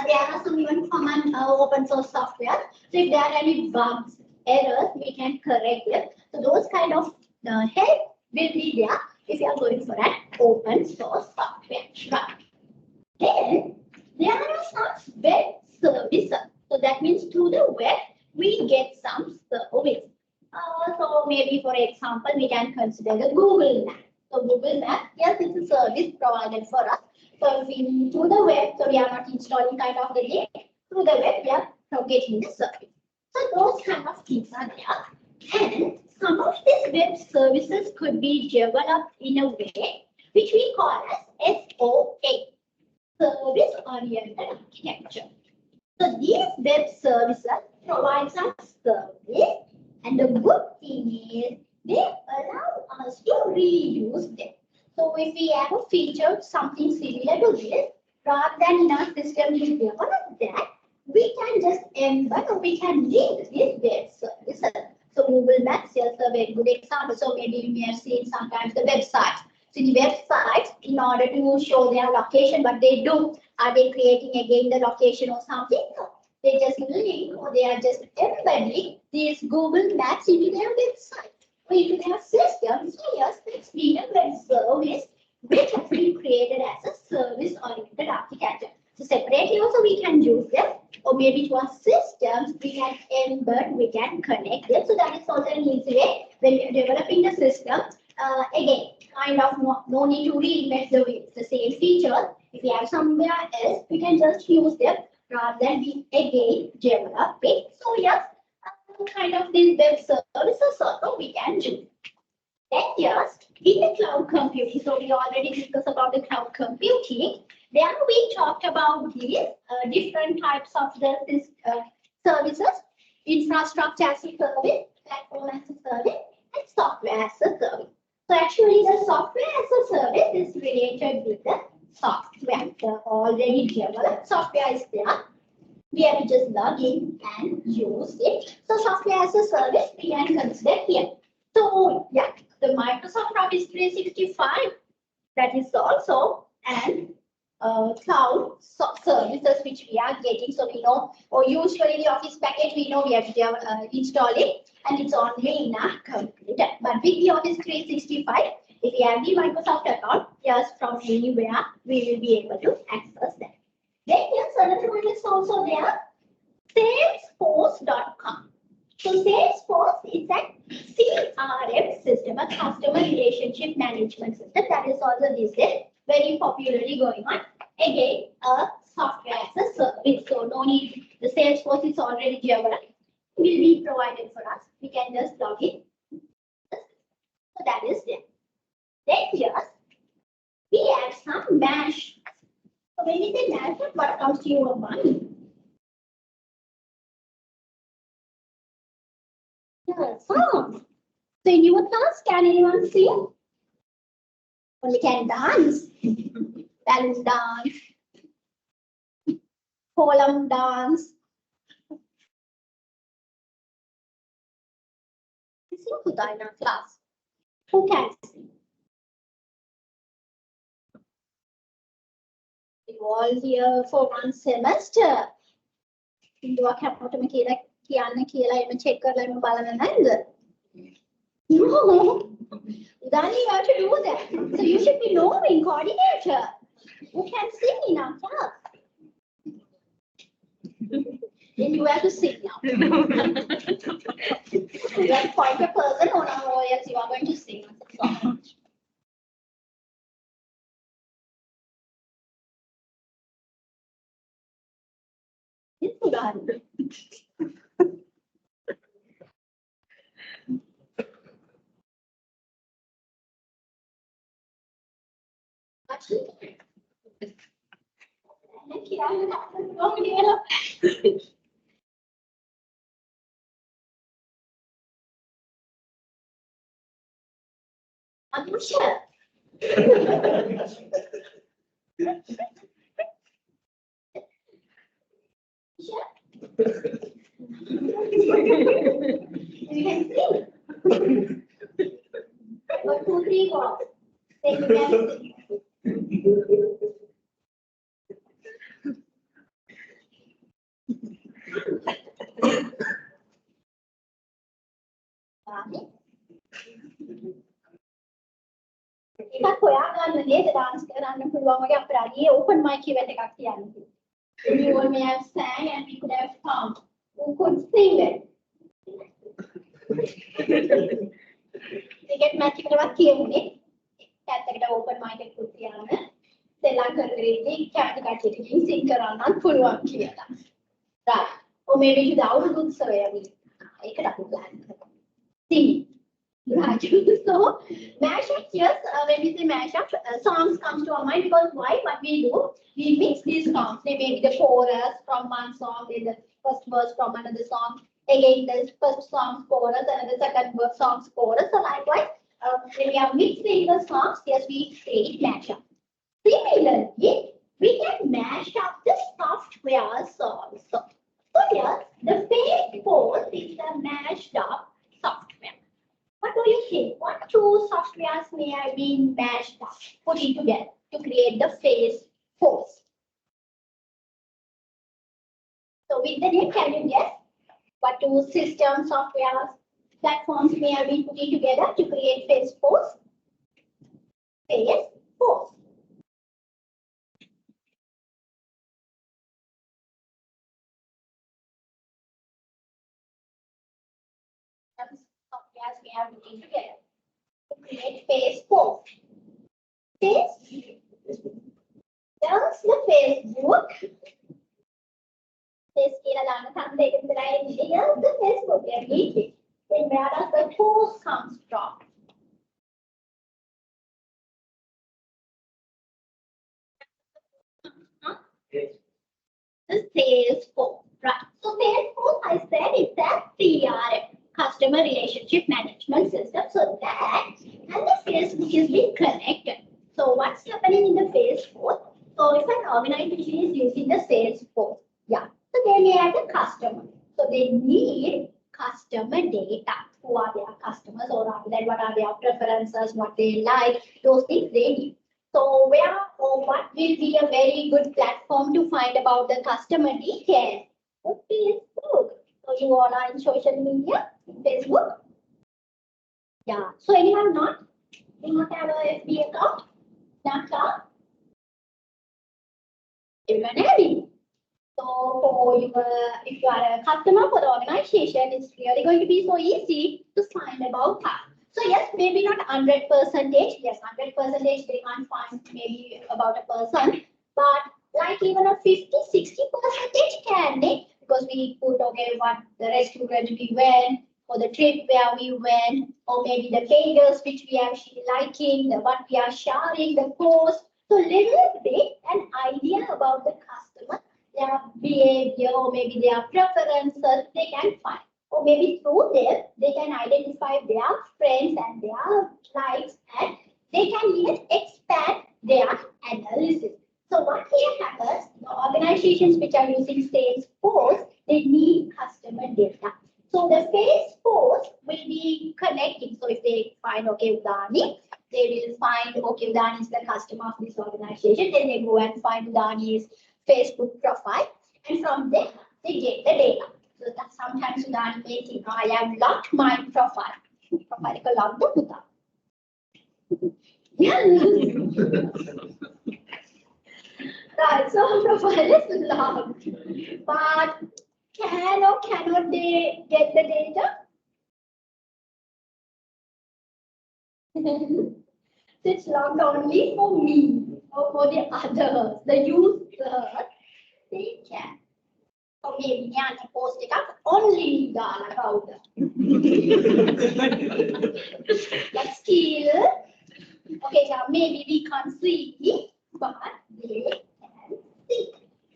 there are some even common open source software. So if there are any bugs, errors, we can correct them. So those kind of help will be there if you are going for an open source software. Right. Then there are some web services. So that means through the web, we get some service. So maybe for example, we can consider the Google Map. So Google Map, yes, it's a service provided for us. So if we through the web, so we are not installing kind of the link. Through the web, we are getting the service. So those kind of things are there. And some of these web services could be developed in a way which we call as SOA, Service Oriented Architecture. So these web services provide us service, and the good thing is they allow us to reuse them. So if we have a feature, something similar to this, rather than in our system to develop that, we can just embed or we can link this web services. So Google Maps is a very good example. So maybe you may have seen sometimes the websites. So the websites, in order to show their location, what they do, are they creating again the location or something? No. They just link or they are just embedding these Google Maps into their website or into their system. So yes, it's been a web service which has been created as a service-oriented architecture. So separately also we can use them, or maybe to our systems we can embed, we can connect them. So that is also an easy way when we are developing the system. Again, kind of no need to reinvent the same features. If we have somewhere else, we can just use them rather than we again develop it. So yes, kind of these web services also we can do. computing. So we already discussed about the cloud computing. Then we talked about these different types of the services, infrastructure as a service, platform as a service, and software as a service. So actually the software as a service is related with the software. The already developed software is there. We have to just log in and use it. So software as a service we can consider here. So yeah, the Microsoft Office 365, that is also an cloud services which we are getting. So we know, or usually the Office package we know we have to install it and it's only in our computer. But with the Office 365, if we have the Microsoft account, just from anywhere we will be able to access that. Then here's another one is also there, Salesforce.com. So Salesforce is a CRM system, a customer relationship management system that is also these days very popularly going on. Again, a software as a service. So no need, the Salesforce is already developed, will be provided for us. We can just log in. So that is there. Then just we add some mash. So when we say mash, what comes to your mind? Yeah, song. So in your class, can anyone sing? Only can dance. Balance dance. Column dance. Sing Kuta in our class. Who can sing? We all here for one semester. ඉන්දුවක් හැමෝටම කියලා කියන්න කියලා එම check කරලා එම බලන්න නැද්ද? No. Udani, you have to do that. So you should be knowing coordinator who can sing in our class. Then you have to sing now. You have to point a person or now, or yes, you are going to sing a song. It's Udani. Anusha. You can sing. 1, 2, 3, 4. Then you can sing. එකක් හොයාගන්න නේද dance කරන්න පුළුවන් වගේ අපිට අදී open mic event එකක් තියන්න. You all may have sang and we could have found who could sing it. Ticket match එකකට කියමුනේ. පැත්තකට open mic එකකුත් තියන්න. Srilanka කරේදී කැමති කට්ටියට sing කරන්නත් පුළුවන් කියලා. Right. Or maybe without a good survey. ඒකට අපි plan කරමු. Sing. Right. So mashup, yes, when we say mashup, songs comes to our mind because why? What we do, we mix these songs. They may be the chorus from one song, then the first verse from another song, again the first song's chorus, another second verse song's chorus. So likewise, when we are mixing the songs, yes, we create mashup. Similarly, we can mash up the softwares also. So yes, the phase 4 is the mashed up software. What do you think? What two softwares may have been mashed up, put in together to create the phase 4? So with the name, can you guess what two system software platforms may have been put in together to create phase 4? Phase 4. Softwares we have put in together to create phase 4. Phase, there's the Facebook. Phase කියලා දාන්න තම දෙක විතරයි ඉන්නේ. Here's the Facebook meeting. Then where does the post comes from? Salesforce, right? So Salesforce, I said, it's a CRM, customer relationship management system. So that and the Facebook is being connected. So what's happening in the Salesforce? So if an organization is using the Salesforce, yeah, so they may have a customer. So they need customer data. Who are their customers, or what are their preferences, what they like, those things they need. So where or what will be a very good platform to find about the customer details? Facebook. So you all are in social media, Facebook. Yeah. So anyone not? Do not have a FB account? Lanka? Everyone having. So for if you are a customer for the organization, it's really going to be so easy to find about that. So yes, maybe not 100%. Yes, 100% they can't find maybe about a person, but like even a 50-60% can they? Because we put okay what the restaurant we went, or the trip where we went, or maybe the pages which we are actually liking, the what we are sharing, the post. So little bit an idea about the customer, their behavior, or maybe their preferences, they can find. Or maybe through them, they can identify their friends and their likes, and they can even expand their analysis. So what here happens, the organizations which are using Salesforce, they need customer data. So the Salesforce will be connecting. So if they find, okay, Udani, they will find, okay, Udani is the customer of this organization. Then they go and find Udani's Facebook profile. And from there, they get the data. So that sometimes Udani may think, I have locked my profile. Profile ko lock the puta. Right, so profile is locked. But can or cannot they get the data? It's locked only for me or for the others, the user, they can. Or maybe Nyani post it up only Dala powder. But still, okay, now maybe we can't see, but they can see.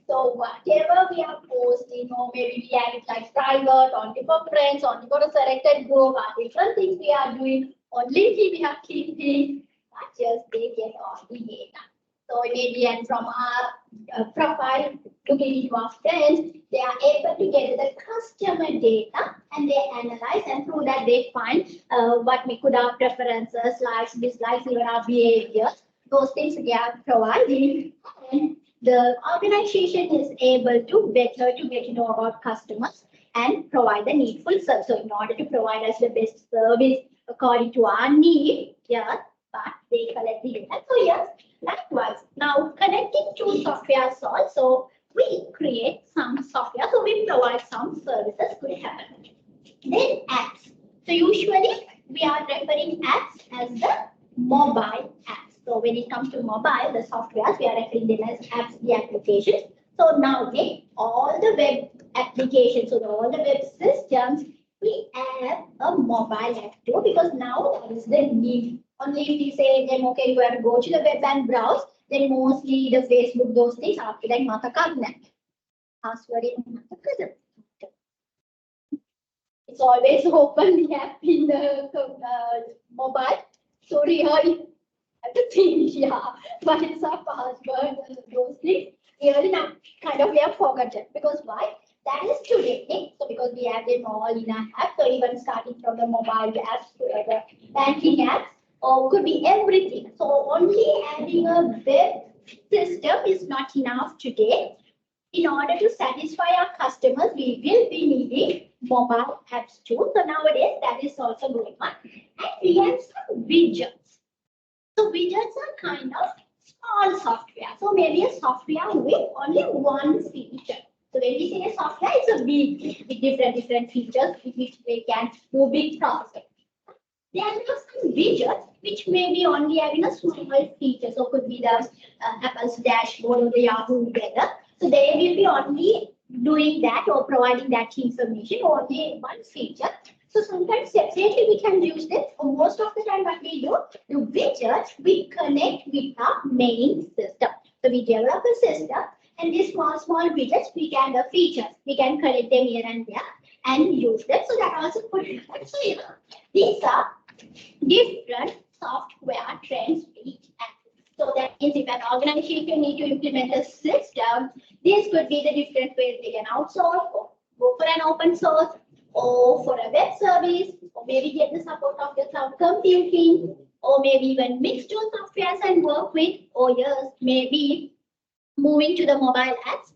So whatever we are posting, or maybe we have it like private, only for friends, only for a selected group, or different things we are doing, only we are keeping, but just they get all the data. So maybe and from our profile, looking into our friends, they are able to get the customer data and they analyze, and through that they find what we could have preferences, likes, dislikes, even our behavior. Those things they are providing, and the organization is able to better to get to know about customers and provide the needful service. So in order to provide us the best service according to our need, yeah, but they collect the data. So yes, likewise, now connecting to software also, we create some software, so we provide some services could happen. Then apps. So usually we are referring apps as the mobile apps. So when it comes to mobile, the softwares, we are referring them as apps, the applications. So now all the web applications, so all the web systems, we add a mobile app too, because now that is the need. Only if we say them, okay, you have to go to the web and browse, then mostly the Facebook, those things, after that, password in it's always open the app in the mobile. So really, have to think, yeah, but it's a password, those things. Really now kind of we have forgotten, because why? That is today. So because we have them all in our app, so even starting from the mobile apps to the banking apps, or could be everything. So only having a web system is not enough today. In order to satisfy our customers, we will be needing mobile apps too. So nowadays that is also going on. And we have some widgets. So widgets are kind of small software. So maybe a software with only one feature. So when we say a software, it's a big with different features which they can do big process. There are some widgets which may be only having a small feature. So could be the Apple's dashboard or the Yahoo weather. So they will be only doing that or providing that information, or only one feature. So sometimes separately we can use them. Or most of the time what we do, the widgets we connect with our main system. So we develop a system And these small widgets, we can the features, we can collect them here and there and use them. So that also could happen. So these are different software trends each and so that means if an organization need to implement a system, this could be the different ways they can outsource or go for an open source or for a web service or maybe get the support of the cloud computing or maybe even mix two softwares and work with or yes, maybe moving to the mobile apps.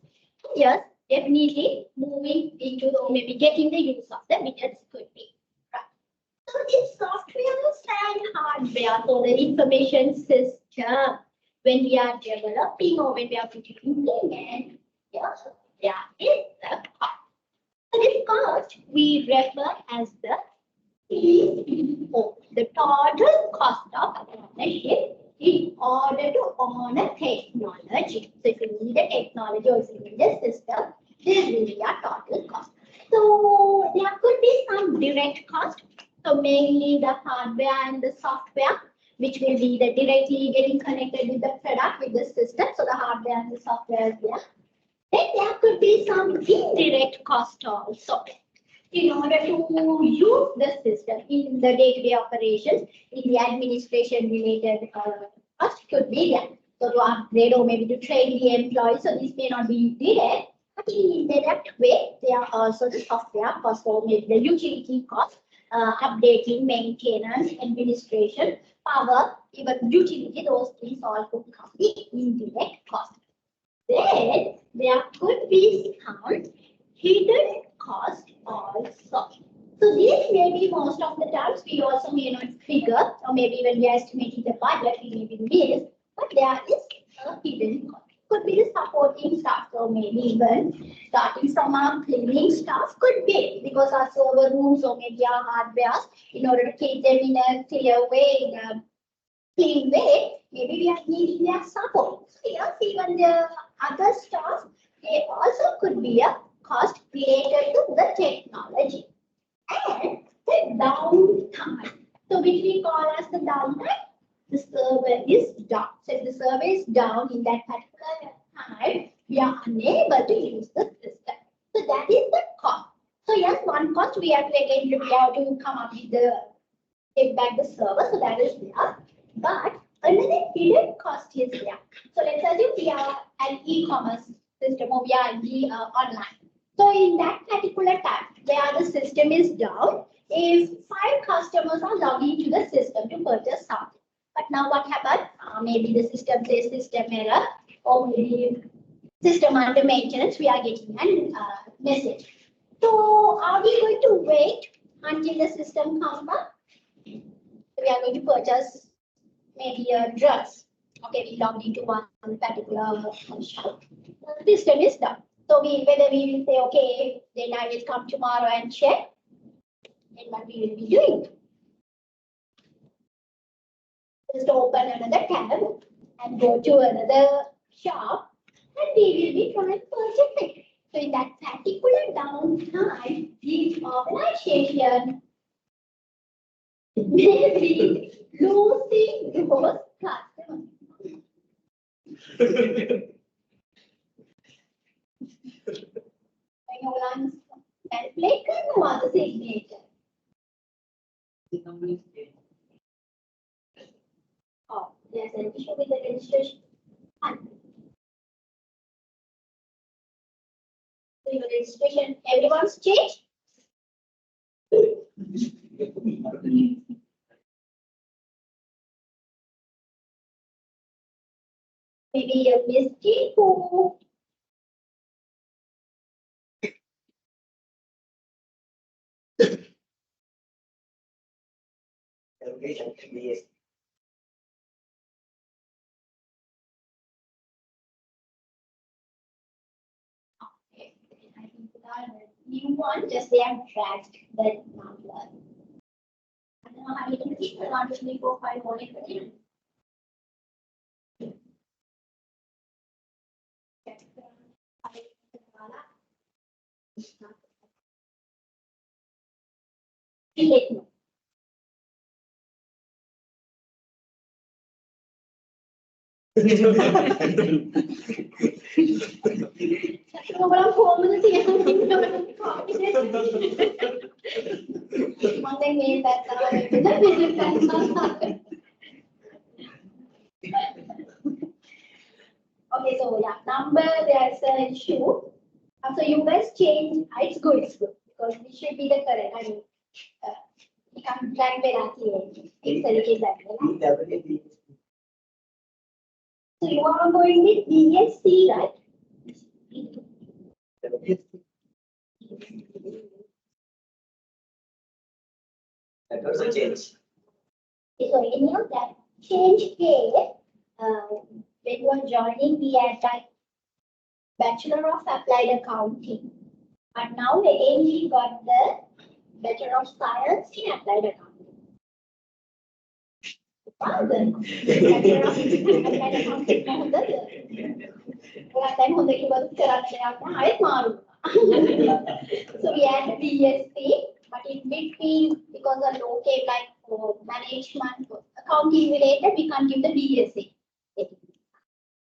Yes, definitely moving into the maybe getting the use of the widgets could be. Right. So it's software and hardware, so the information system when we are developing or when we are putting implement, yes, there is the cost. So this cost we refer as the TCO, the total cost of ownership in order to own a technology. So if you need a technology or if you need a system, this will be a total cost. So there could be some direct cost. So mainly the hardware and the software, which will be the directly getting connected with the product, with the system. So the hardware and the software is there. Then there could be some indirect cost also. In order to use the system in the day-to-day operations, in the administration related cost could be there. So to upgrade or maybe to train the employees, so this may not be direct, but in indirect way, there are also the software cost or maybe the utility cost, updating, maintenance, administration, power, even utility, those things all could come the indirect cost. Then there could be some hidden cost also. So these may be most of the times we also may not figure, or maybe when we are estimating the budget, we may be missed, but there is a hidden cost. Could be the supporting staff, or maybe even starting from our cleaning staff could be because our server rooms or maybe our hardware, in order to keep them in a clear way, in a clean way, maybe we are needing their support. So yes, even the other staff, they also could be a cost related to the technology. And the downtime. So which we call as the downtime, the server is down. So if the server is down in that particular time, we are unable to use the system. So that is the cost. So yes, one cost we have to again we have to come up with the take back the server. So that is there. But another hidden cost is there. So let's assume we are an e-commerce system or we are in the online. So in that particular time, where the system is down, if 5 customers are logging to the system to purchase something. But now what happened? Maybe the system says system error or maybe system under maintenance, we are getting a message. So are we going to wait until the system comes back? We are going to purchase maybe a dress. Okay, we logged into one particular shop. The system is down. So whether we will say, okay, then I will come tomorrow and check, then what we will be doing. Just open another tab and go to another shop and we will be trying to purchase it. So in that particular downtime, the organization may be losing those customers. Penguins and play was the signature. Oh, there's an issue with the registration. So your registration, everyone's changed? Maybe a mistake who Education is okay. I think that new one just they have dragged that number. I don't know how you can keep the 124 more in. Let ඔයාලා කොහොමද තියන්නේ? මම දැන් මේ පැත්ත Okay, so yeah, number there's an issue. So you guys change. It's good because this should be the correct. I mean, you can't plan with that. So you are going with BSc, right? That was a change. So any of that change here, when you are joining, we had like Bachelor of Applied Accounting. But now again we got the Bachelor of Science in Applied Accounting. Bachelor of Applied Accounting. So we had BSc, but in between, because the low came like for management, accounting related, we can't give the BSc.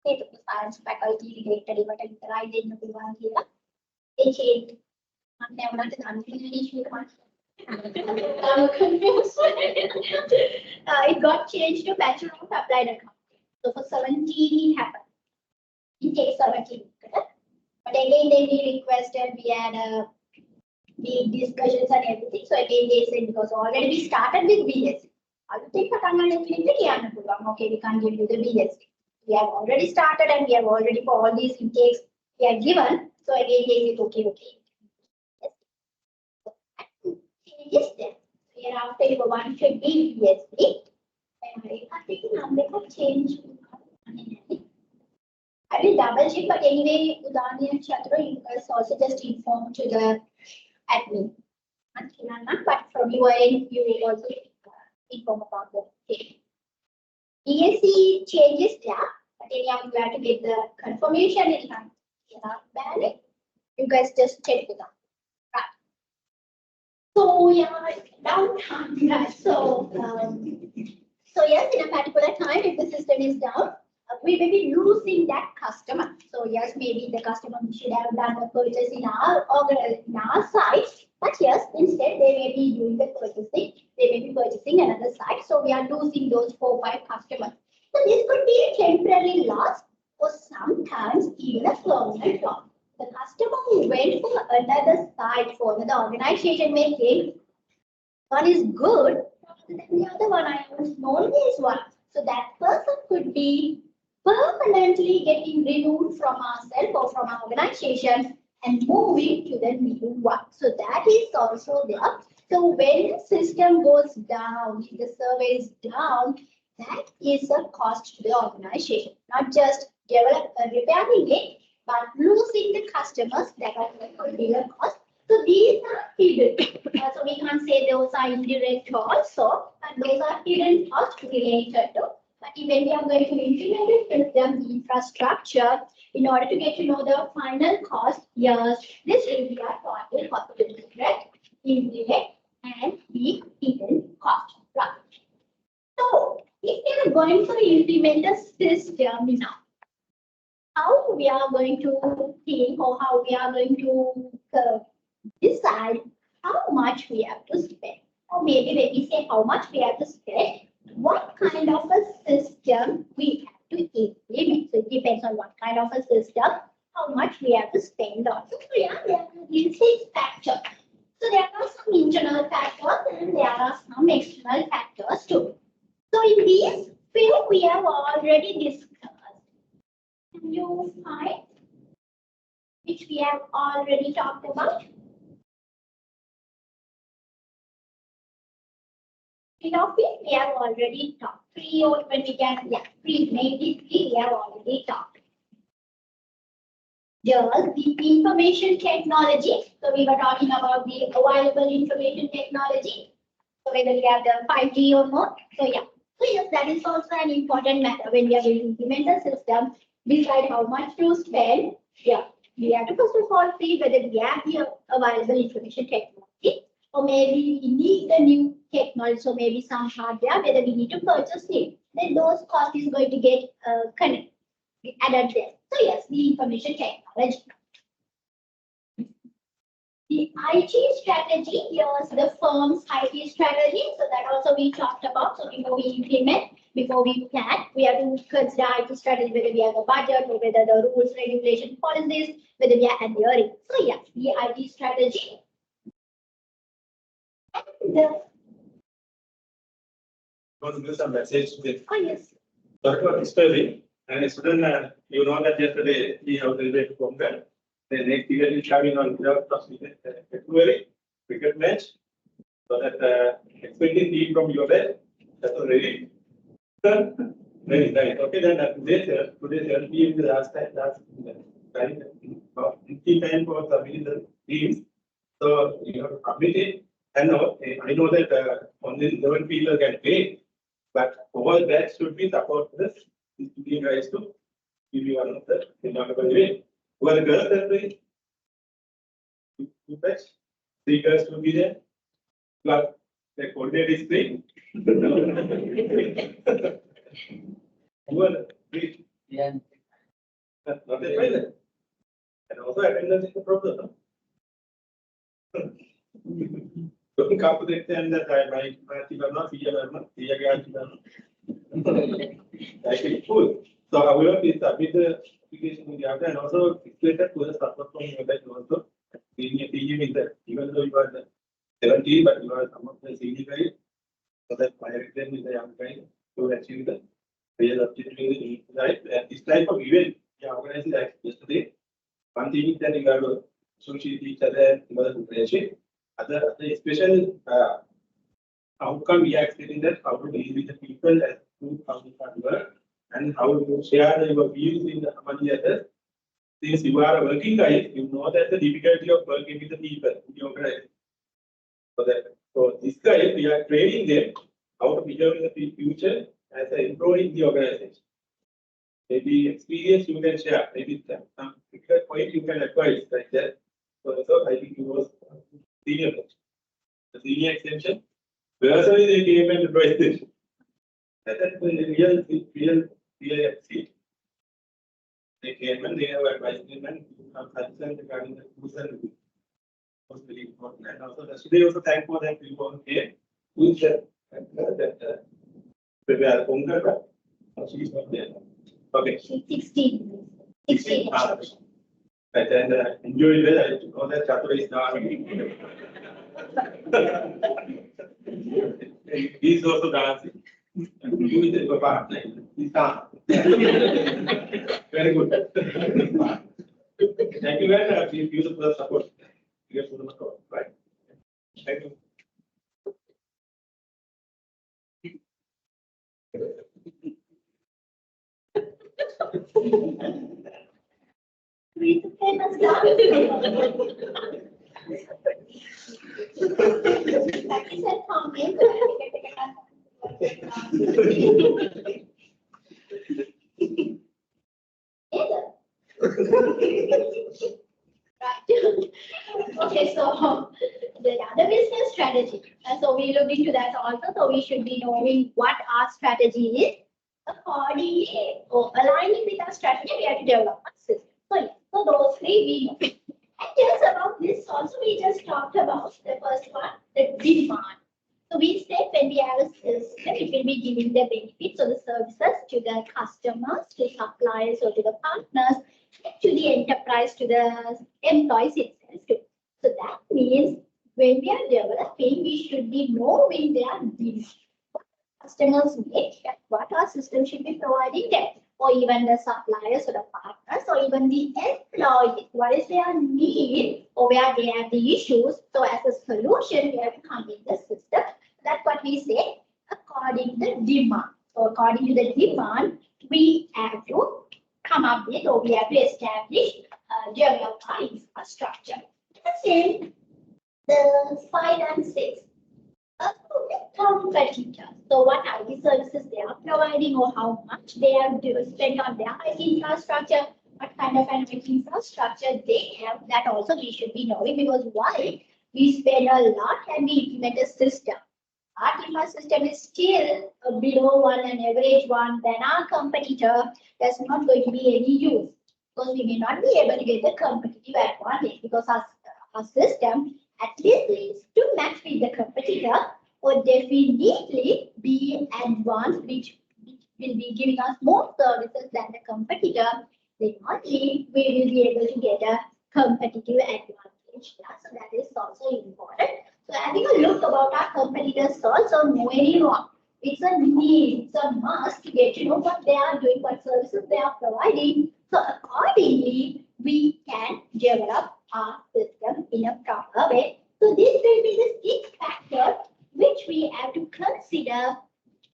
Science faculty related, but I didn't know one here. They changed. I'm confused. It got changed to Bachelor of Applied Accounting. So for 17, it happened. It takes 17. But again, they requested, we had big discussions and everything. So again, they said, because already we started with BSc. Okay, we can't give you the BSc. We have already started and we have already for all these intakes we are given. So again, they said, okay. Changes there. Hereafter, you one should be BSc. And I think number have changed. I will double check, but anyway, Udani and Chandra, you guys also just inform to the admin. But from your end, you will also inform about the change. BSc changes there, but anyhow, you have to get the confirmation in time. Valid. You guys just check it out. Right. So yeah, downtime, right? So yes, in a particular time, if the system is down, we may be losing that customer. So yes, maybe the customer should have done the purchase in our site, but yes, instead they may be doing the purchasing. They may be purchasing another site. So we are losing those 4 or 5 customers. So this could be a temporary loss, or sometimes even a permanent loss. The customer who went for another site for another organization may think one is good, and the other one I was known this one. So that person could be permanently getting removed from ourselves or from our organization and moving to the new one. So that is also there. So when the system goes down, if the server is down, that is a cost to the organization. Not just repairing it, but losing the customers, that are a bigger cost. So these are hidden. So we can't say those are indirect also, but those are hidden costs related to. But when we are going to implement the system infrastructure, in order to get to know the final cost, yes, this will be our total possibility, right? Indirect and the hidden cost. Right. So if we are going to implement a system now, how we are going to think or how we are going to decide how much we have to spend? Or maybe when we say how much we have to spend, what kind of a system we have to implement. So it depends on what kind of a system, how much we have to spend on. So yeah, there are these 6 factors. So there are some internal factors and there are some external factors too. So in these few we have already discussed. Can you find which we have already talked about? Of it, we have already talked. 3 or when we can, yeah, 3, maybe 3 we have already talked. Just the information technology. So we were talking about the available information technology. So whether we have the 5G or not. So yeah. So yes, that is also an important matter when we are going to implement the system. Decide how much to spend. Yeah, we have to first of all see whether we have the available information technology. or maybe we need the new technology, so maybe some hardware, whether we need to purchase it, then those costs is going to get added there. So yes, the information technology. The IT strategy, here's the firm's IT strategy. So that also we talked about. So before we implement, before we plan, we have to consider IT strategy, whether we have the budget or whether the rules, regulation, policies, whether we are adhering. So yes, the IT strategy. And want to give some message to the oh yes. Dr. History and a student, you know that yesterday he have delivered Congress. The next year is having on February cricket match. So that expecting team from your bed. That's already done. Very nice. Okay, then today is the last time for submitting the teams. So you have to submit it. And I know that only 11 people can play. But all that should be support this. You guys to give you one of the remarkable way. Who are the girls that play? Two best. 3 girls will be there. Plus the coordinator is playing. Who are the 3? Yeah. Not the pilot. And also attendance is the problem. Don't come to the extent that my actually full. So however, we submit the application to the other and also explained to the support from your guys also. Senior is there, even though you are the 17, but you are some of the senior guys. So that my exam is the young guy to achieve the real objective, right? And this type of event, organized like yesterday. One thing is that you have to associate each other, friendship. Other special outcome we are expecting that how to deal with the people as to how to work and how to share your views in among the others. Since you are a working guy, you know that the difficulty of working with the people in the organization. So this guy, we are training them how to behave in the future as an improving the organization. Maybe experience you can share, maybe some particular point you can advise like that. So I think it was senior, the senior extension. Personally, they came and advised it. That's the real seat. They came and they have advised him and concerned regarding the user was very important. And also, they also thank for that people here. Who is that? Prepare Ponga. She's not there. Okay. She's 16. 16. Right, and enjoy it. I know that Chatur is not. He's also dancing. You is a part. He's done. Very good. Thank you very much. Please use the support. Yes, right. Thank you. Read the famous dance. That is a comment. Right. Okay, so the other business strategy. So we looked into that also. So we should be knowing what our strategy is. Accordingly, or aligning with our strategy, we have to develop a system. So, yeah, so those 3 we know. And just about this also, we just talked about the first one, the demand. So we said when we have a system, it will be giving the benefits or the services to the customers, to suppliers, or to the partners, to the enterprise, to the employees itself too. So that means when we are developing, we should be knowing their needs. Customers need, what our system should be providing them, or even the suppliers or the partners, or even the employees, what is their need, or where they have the issues. So as a solution, we have to come in the system. That's what we say, according to the demand. So according to the demand, we have to come up with, or we have to establish develop our infrastructure. The same, the 5 and 6. Competitors. So what IT services they are providing, or how much they have spent on their IT infrastructure, what kind of an IT infrastructure they have, that also we should be knowing. Because why? we spend a lot and we implement a system. But if our system is still below one, an average one, then our competitor, there's not going to be any use, because we may not be able to get the competitive advantage, because our system at least needs to match with the competitor, or definitely be advanced, which will be giving us more services than the competitor. Then only we will be able to get a competitive advantage. Yeah, so that is also important. So having a look about our competitors also knowing what it's a need, it's a must to get to know what they are doing, what services they are providing. So accordingly, we can develop our system in a proper way. So this will be the 6 factors which we have to consider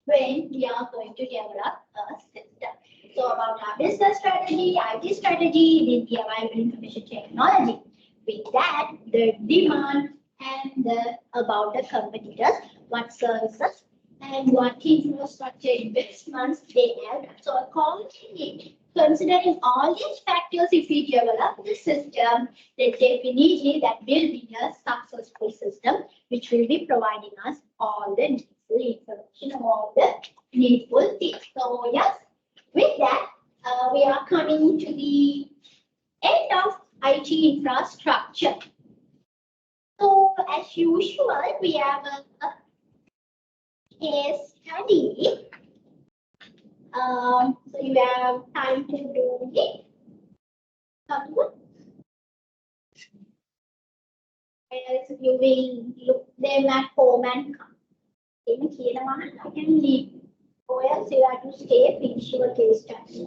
when we are going to develop a system. So about our business strategy, IT strategy, then the available information technology. With that, the demand and about the competitors, what services and what infrastructure investments they have. So accordingly, considering all these factors, if we develop the system, then definitely that will be a successful system, which will be providing us all the needful information about the needful things. So yes, with that, we are coming to the end of IT infrastructure. So as usual, we have a case study. So you have time to do it. As you will look them at home and come. I can leave. Or else you have to stay, finish your case study.